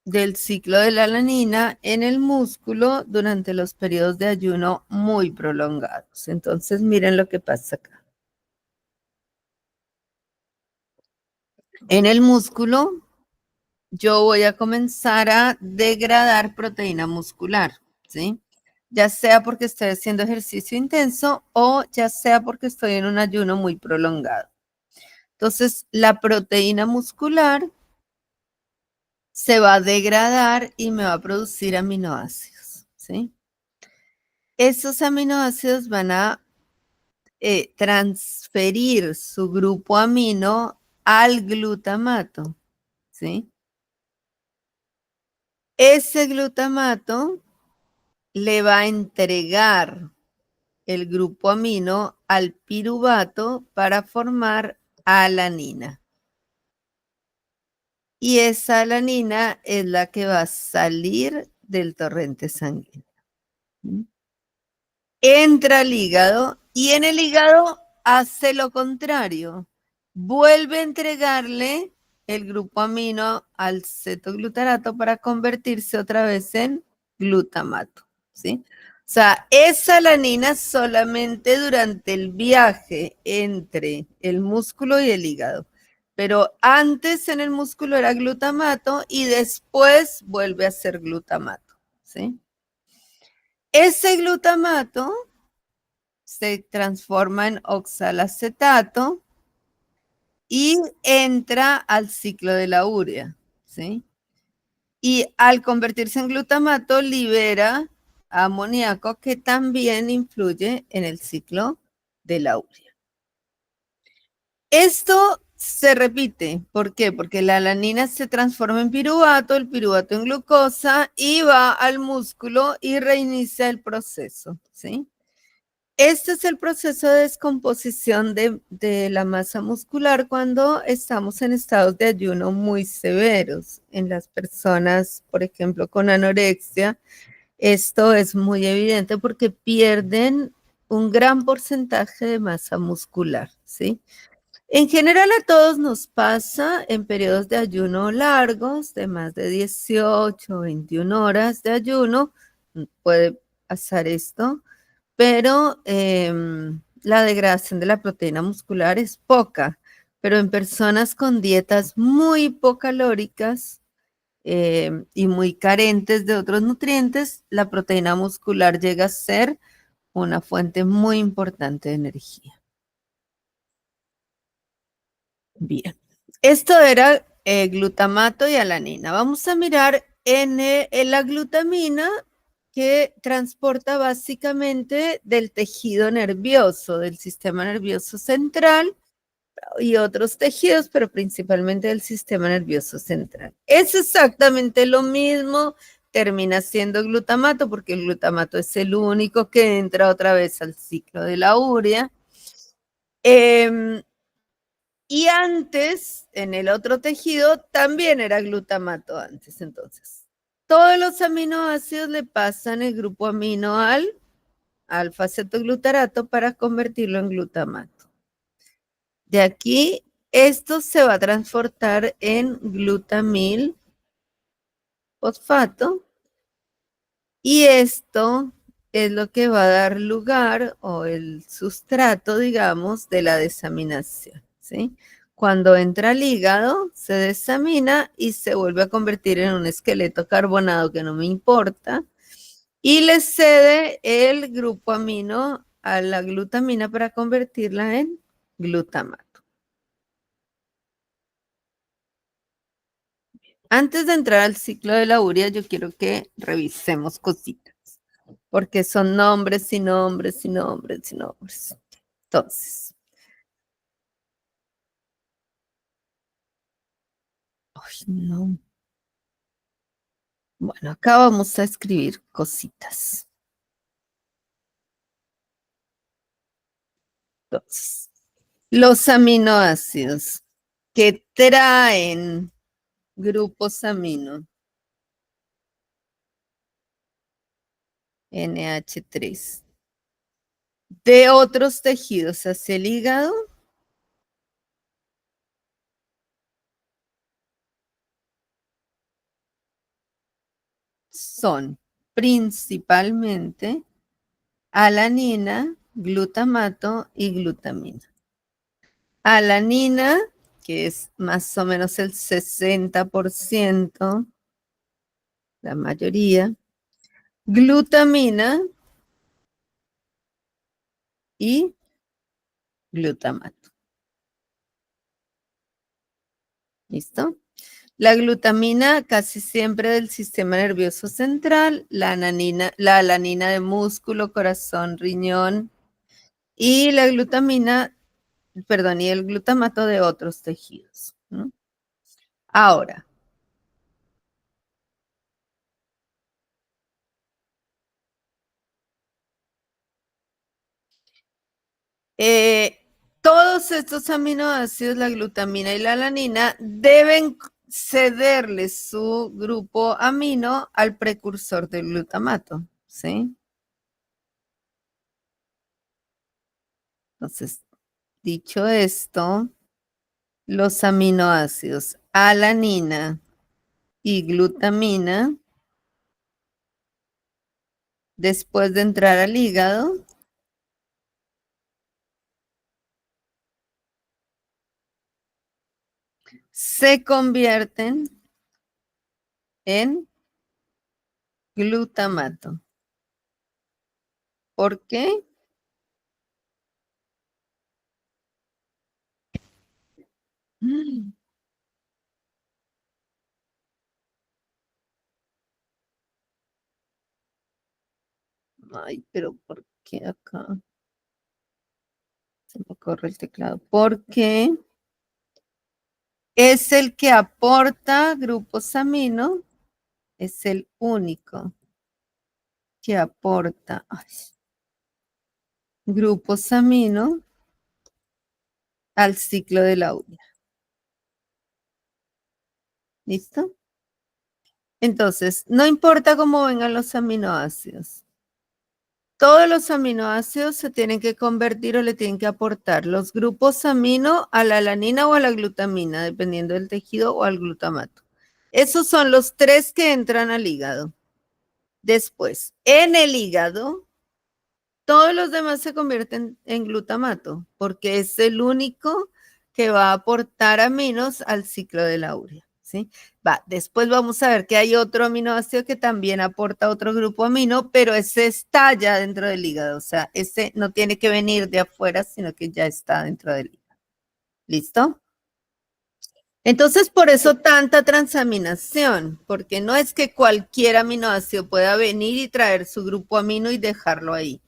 del ciclo de la alanina en el músculo durante los periodos de ayuno muy prolongados. Entonces, miren lo que pasa acá. En el músculo, yo voy a comenzar a degradar proteína muscular, ¿sí? Ya sea porque estoy haciendo ejercicio intenso o ya sea porque estoy en un ayuno muy prolongado. Entonces, la proteína muscular se va a degradar y me va a producir aminoácidos, ¿sí? Esos aminoácidos van a transferir su grupo amino al glutamato, ¿sí? Ese glutamato le va a entregar el grupo amino al piruvato para formar alanina. Y esa alanina es la que va a salir del torrente sanguíneo. Entra al hígado y en el hígado hace lo contrario. Vuelve a entregarle el grupo amino al cetoglutarato para convertirse otra vez en glutamato, ¿sí? O sea, esa alanina solamente durante el viaje entre el músculo y el hígado. Pero antes en el músculo era glutamato y después vuelve a ser glutamato, ¿sí? Ese glutamato se transforma en oxalacetato y entra al ciclo de la urea, ¿sí? Y al convertirse en glutamato libera amoníaco que también influye en el ciclo de la urea. Esto se repite, ¿por qué? Porque la alanina se transforma en piruvato, el piruvato en glucosa y va al músculo y reinicia el proceso, ¿sí? este es el proceso de descomposición de la masa muscular cuando estamos en estados de ayuno muy severos. En las personas, por ejemplo, con anorexia, esto es muy evidente porque pierden un gran porcentaje de masa muscular, ¿sí? En general a todos nos pasa en periodos de ayuno largos, de más de 18 o 21 horas de ayuno, puede pasar esto, pero la degradación de la proteína muscular es poca, pero en personas con dietas muy hipocalóricas y muy carentes de otros nutrientes, la proteína muscular llega a ser una fuente muy importante de energía. Bien, esto era glutamato y alanina. Vamos a mirar en la glutamina que transporta básicamente del tejido nervioso, del sistema nervioso central y otros tejidos, pero principalmente del sistema nervioso central. Es exactamente lo mismo, termina siendo glutamato, porque el glutamato es el único que entra otra vez al ciclo de la urea. Y antes, en el otro tejido, también era glutamato antes, entonces. Todos los aminoácidos le pasan el grupo amino al alfa-cetoglutarato para convertirlo en glutamato. De aquí, esto se va a transportar en glutamil fosfato y esto es lo que va a dar lugar o el sustrato, digamos, de la desaminación, ¿sí? Cuando entra al hígado, se desamina y se vuelve a convertir en un esqueleto carbonado que no me importa y le cede el grupo amino a la glutamina para convertirla en glutamato. Antes de entrar al ciclo de la urea, yo quiero que revisemos cositas, porque son nombres y nombres y nombres y nombres. Entonces, ay, no. Bueno, acá vamos a escribir cositas. Entonces, los aminoácidos que traen grupos amino, NH3, de otros tejidos hacia el hígado, son principalmente alanina, glutamato y glutamina. Alanina, que es más o menos el 60%, la mayoría. Glutamina y glutamato. ¿Listo? La glutamina casi siempre del sistema nervioso central, la alanina de músculo, corazón, riñón y la glutamina, perdón, y el glutamato de otros tejidos. ¿No? Ahora, todos estos aminoácidos, la glutamina y la alanina, deben cederle su grupo amino al precursor del glutamato, ¿sí? Entonces, dicho esto, los aminoácidos alanina y glutamina, después de entrar al hígado, se convierten en glutamato. ¿Por qué? Ay, pero ¿por qué acá? Se me corre el teclado. Porque es el que aporta grupos amino, es el único que aporta. Ay, grupos amino al ciclo de la urea. ¿Listo? Entonces, no importa cómo vengan los aminoácidos. Todos los aminoácidos se tienen que convertir o le tienen que aportar los grupos amino a la alanina o a la glutamina, dependiendo del tejido, o al glutamato. Esos son los 3 que entran al hígado. Después, en el hígado, todos los demás se convierten en glutamato, porque es el único que va a aportar aminos al ciclo de la urea, ¿sí? Después vamos a ver que hay otro aminoácido que también aporta otro grupo amino, pero ese está ya dentro del hígado, o sea, ese no tiene que venir de afuera, sino que ya está dentro del hígado. ¿Listo? Entonces, por eso tanta transaminación, porque no es que cualquier aminoácido pueda venir y traer su grupo amino y dejarlo ahí.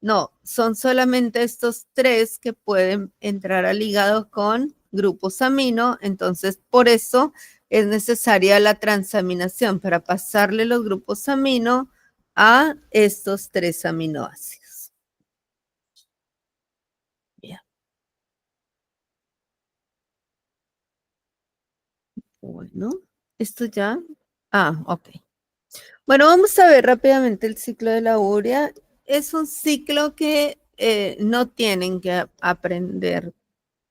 No, son solamente estos 3 que pueden entrar al hígado con grupos amino, entonces por eso es necesaria la transaminación para pasarle los grupos amino a estos 3 aminoácidos. Bien. Bueno, esto ya. Ok. Bueno, vamos a ver rápidamente el ciclo de la urea. Es un ciclo que no tienen que aprender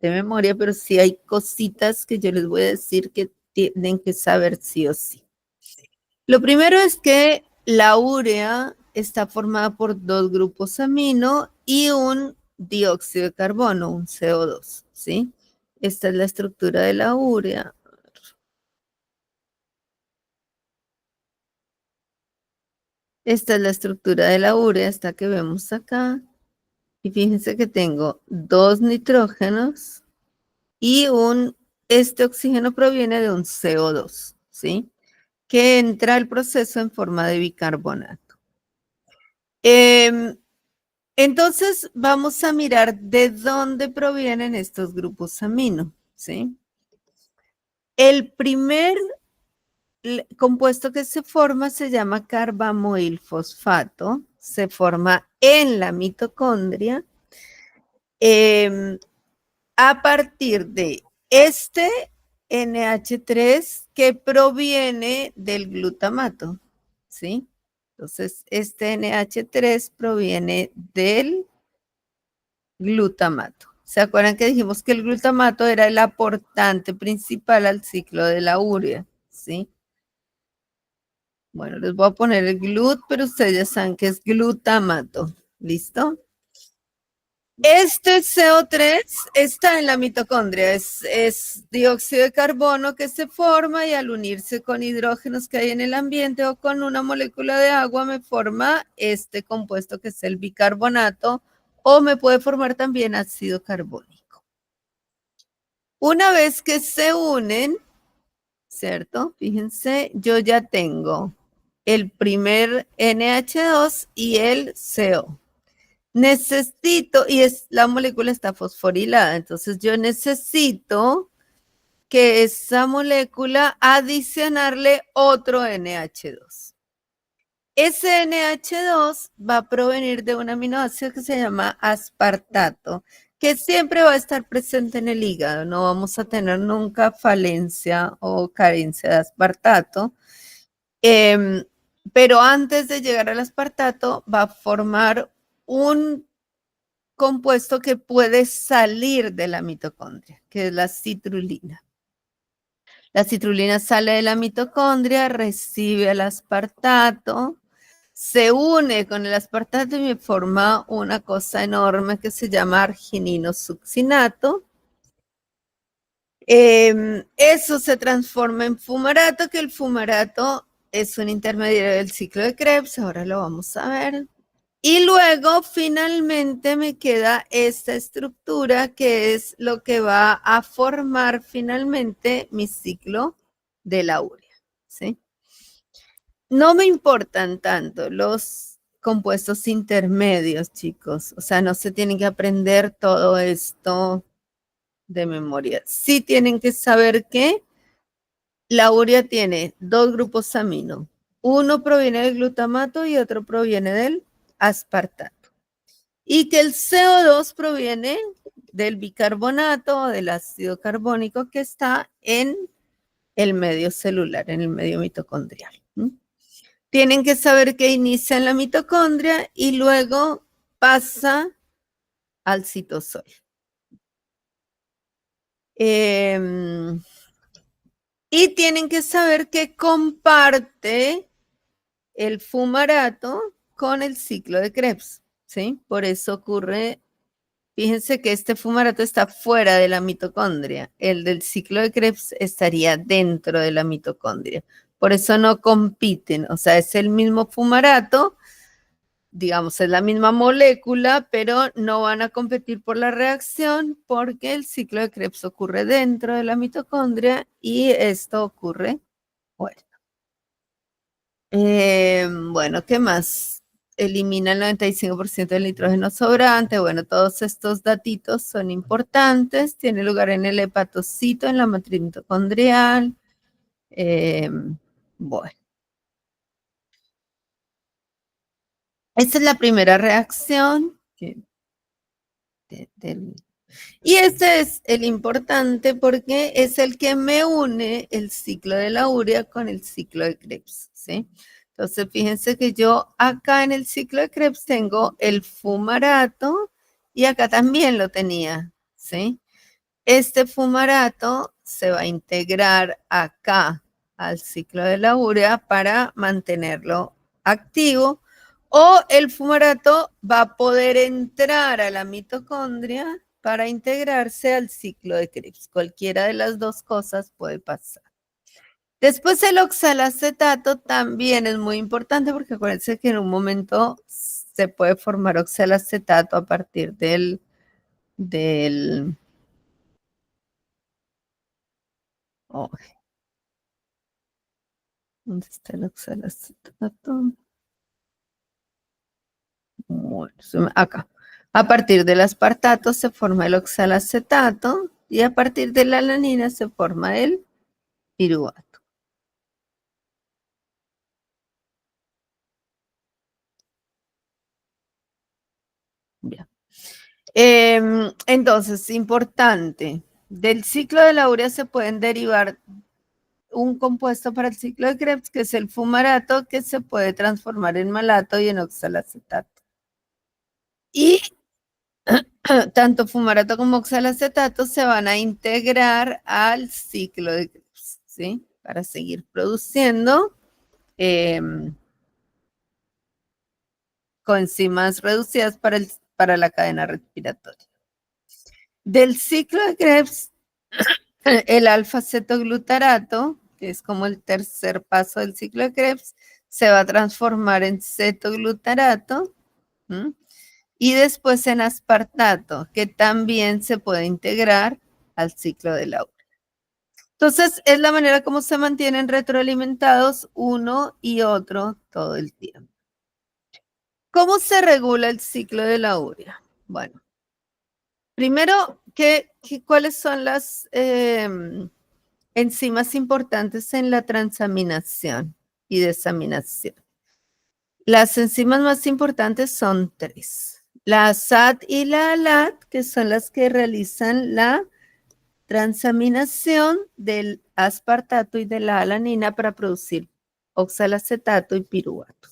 de memoria, pero sí hay cositas que yo les voy a decir que tienen que saber sí o sí. Lo primero es que la urea está formada por 2 grupos amino y un dióxido de carbono, un CO2, ¿sí? Esta es la estructura de la urea. Esta es la estructura de la urea, esta que vemos acá. Y fíjense que tengo 2 nitrógenos y este oxígeno proviene de un CO2, ¿sí? Que entra al proceso en forma de bicarbonato. Entonces, vamos a mirar de dónde provienen estos grupos amino, ¿sí? El primer compuesto que se forma se llama carbamoilfosfato, se forma en la mitocondria a partir de este NH3 que proviene del glutamato, ¿sí? Entonces, este NH3 proviene del glutamato. ¿Se acuerdan que dijimos que el glutamato era el aportante principal al ciclo de la urea? ¿Sí? Bueno, les voy a poner el glut, pero ustedes ya saben que es glutamato. ¿Listo? Este CO3 está en la mitocondria, es dióxido de carbono que se forma y al unirse con hidrógenos que hay en el ambiente o con una molécula de agua me forma este compuesto que es el bicarbonato o me puede formar también ácido carbónico. Una vez que se unen, ¿cierto? Fíjense, yo ya tengo el primer NH2 y el CO. Necesito, y la molécula está fosforilada, entonces yo necesito que esa molécula adicionarle otro NH2. Ese NH2 va a provenir de un aminoácido que se llama aspartato, que siempre va a estar presente en el hígado. No vamos a tener nunca falencia o carencia de aspartato. Pero antes de llegar al aspartato, va a formar un compuesto que puede salir de la mitocondria, que es la citrulina. La citrulina sale de la mitocondria, recibe el aspartato, se une con el aspartato y me forma una cosa enorme que se llama argininosuccinato. Eso se transforma en fumarato, que el fumarato es un intermediario del ciclo de Krebs, ahora lo vamos a ver. Y luego finalmente me queda esta estructura que es lo que va a formar finalmente mi ciclo de la urea, ¿sí? No me importan tanto los compuestos intermedios, chicos. O sea, no se tienen que aprender todo esto de memoria. Sí tienen que saber que la urea tiene 2 grupos amino. Uno proviene del glutamato y otro proviene del aspartato. y que el CO2 proviene del bicarbonato o del ácido carbónico que está en el medio celular, en el medio mitocondrial. Tienen que saber que inicia en la mitocondria y luego pasa al citosol. Y tienen que saber que comparte el fumarato con el ciclo de Krebs, ¿sí? Por eso ocurre, fíjense que este fumarato está fuera de la mitocondria, el del ciclo de Krebs estaría dentro de la mitocondria. Por eso no compiten, o sea, es el mismo fumarato, digamos, es la misma molécula, pero no van a competir por la reacción porque el ciclo de Krebs ocurre dentro de la mitocondria y esto ocurre fuera. Bueno, ¿qué más? Elimina el 95% del nitrógeno sobrante. Bueno, todos estos datitos son importantes. Tiene lugar en el hepatocito, en la matriz mitocondrial. Bueno, esta es la primera reacción. Y este es el importante porque es el que me une el ciclo de la urea con el ciclo de Krebs, ¿sí? Entonces, fíjense que yo acá en el ciclo de Krebs tengo el fumarato y acá también lo tenía, ¿sí? Este fumarato se va a integrar acá al ciclo de la urea para mantenerlo activo o el fumarato va a poder entrar a la mitocondria para integrarse al ciclo de Krebs. Cualquiera de las dos cosas puede pasar. Después el oxalacetato también es muy importante porque acuérdense que en un momento se puede formar oxalacetato a partir del oh, ¿dónde está el oxalacetato? Bueno, acá. A partir del aspartato se forma el oxalacetato y a partir de la alanina se forma el piruvato. Bien. Entonces, importante, del ciclo de la urea se pueden derivar un compuesto para el ciclo de Krebs, que es el fumarato, que se puede transformar en malato y en oxalacetato. Y tanto fumarato como oxalacetato se van a integrar al ciclo de Krebs, ¿sí? Para seguir produciendo coenzimas reducidas para la cadena respiratoria. Del ciclo de Krebs, el alfa-cetoglutarato, que es como el tercer paso del ciclo de Krebs, se va a transformar en cetoglutarato, ¿m? Y después en aspartato, que también se puede integrar al ciclo de la urea. Entonces, es la manera como se mantienen retroalimentados uno y otro todo el tiempo. ¿Cómo se regula el ciclo de la urea? Bueno, primero, ¿cuáles son las enzimas importantes en la transaminación y desaminación? Las enzimas más importantes son tres. La ASAT y la ALAT, que son las que realizan la transaminación del aspartato y de la alanina para producir oxalacetato y piruvato.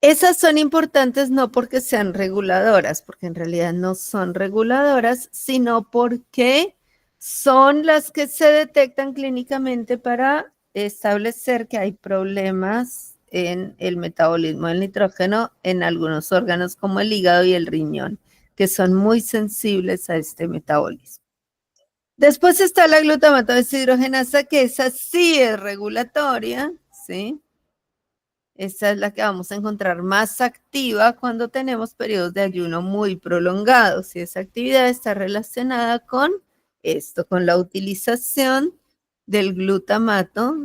Esas son importantes no porque sean reguladoras, porque en realidad no son reguladoras, sino porque son las que se detectan clínicamente para establecer que hay problemas en el metabolismo del nitrógeno en algunos órganos como el hígado y el riñón, que son muy sensibles a este metabolismo. Después está la glutamato deshidrogenasa, que esa sí es regulatoria, ¿sí? Esa es la que vamos a encontrar más activa cuando tenemos periodos de ayuno muy prolongados y esa actividad está relacionada con esto, con la utilización del glutamato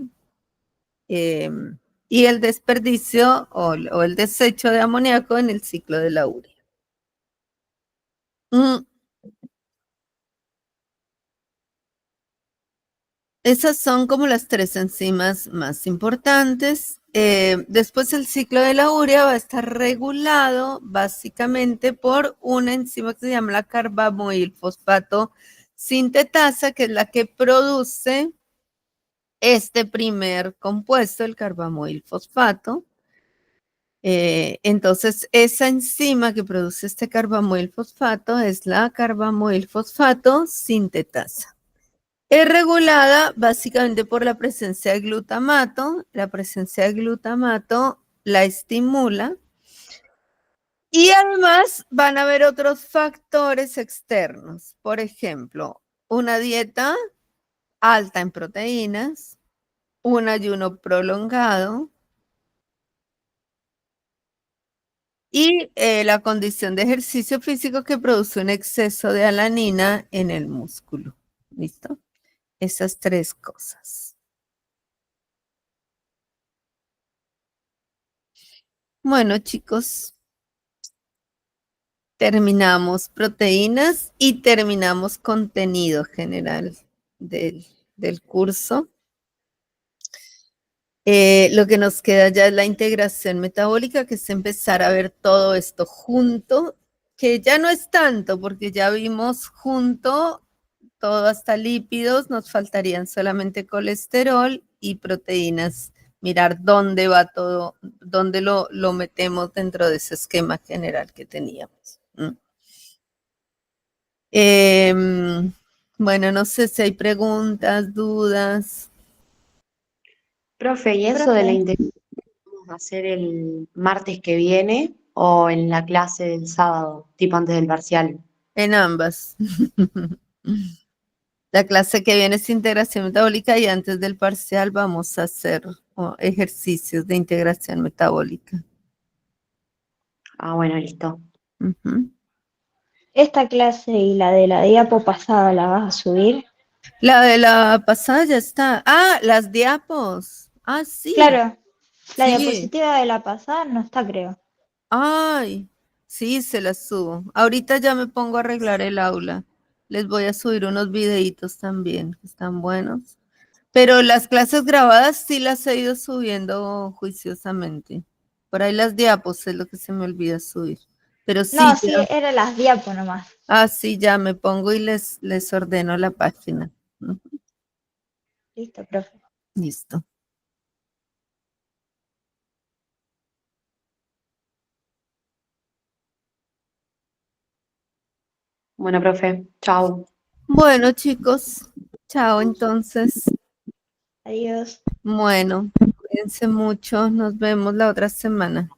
y el desperdicio o el desecho de amoníaco en el ciclo de la urea. Esas son como las 3 enzimas más importantes. Después el ciclo de la urea va a estar regulado básicamente por una enzima que se llama la carbamoilfosfato sintetasa, que es la que produce este primer compuesto, el carbamoilfosfato. Entonces, esa enzima que produce este carbamoilfosfato es la carbamoilfosfato sintetasa. Es regulada básicamente por la presencia de glutamato. La presencia de glutamato la estimula. Y además van a haber otros factores externos. Por ejemplo, una dieta alta en proteínas, un ayuno prolongado y la condición de ejercicio físico que produce un exceso de alanina en el músculo. ¿Listo? Esas 3 cosas. Bueno, chicos, terminamos proteínas y terminamos contenido general del curso. Lo que nos queda ya es la integración metabólica, que es empezar a ver todo esto junto, que ya no es tanto, porque ya vimos junto todo hasta lípidos, nos faltarían solamente colesterol y proteínas. Mirar dónde va todo, dónde lo metemos dentro de ese esquema general que teníamos. Bueno, no sé si hay preguntas, dudas. Profe, ¿y eso de la integración vamos a hacer el martes que viene o en la clase del sábado, tipo antes del parcial? En ambas. La clase que viene es integración metabólica y antes del parcial vamos a hacer ejercicios de integración metabólica. Ah, bueno, listo. Ujú. ¿Esta clase y la de la diapo pasada la vas a subir? La de la pasada ya está. Ah, las diapos. Ah, sí. Claro, la Sí. diapositiva de la pasada no está, creo. Ay, sí, se las subo. Ahorita ya me pongo a arreglar el aula. Les voy a subir unos videitos también, que están buenos. Pero las clases grabadas sí las he ido subiendo juiciosamente. Por ahí las diapos es lo que se me olvida subir. Pero No, sí, sí, ya. eran las diapo nomás. Ah, sí, ya me pongo y les ordeno la página. Ujú. Listo, profe. Listo. Bueno, profe, chao. Bueno, chicos, chao entonces. Adiós. Bueno, cuídense mucho. Nos vemos la otra semana.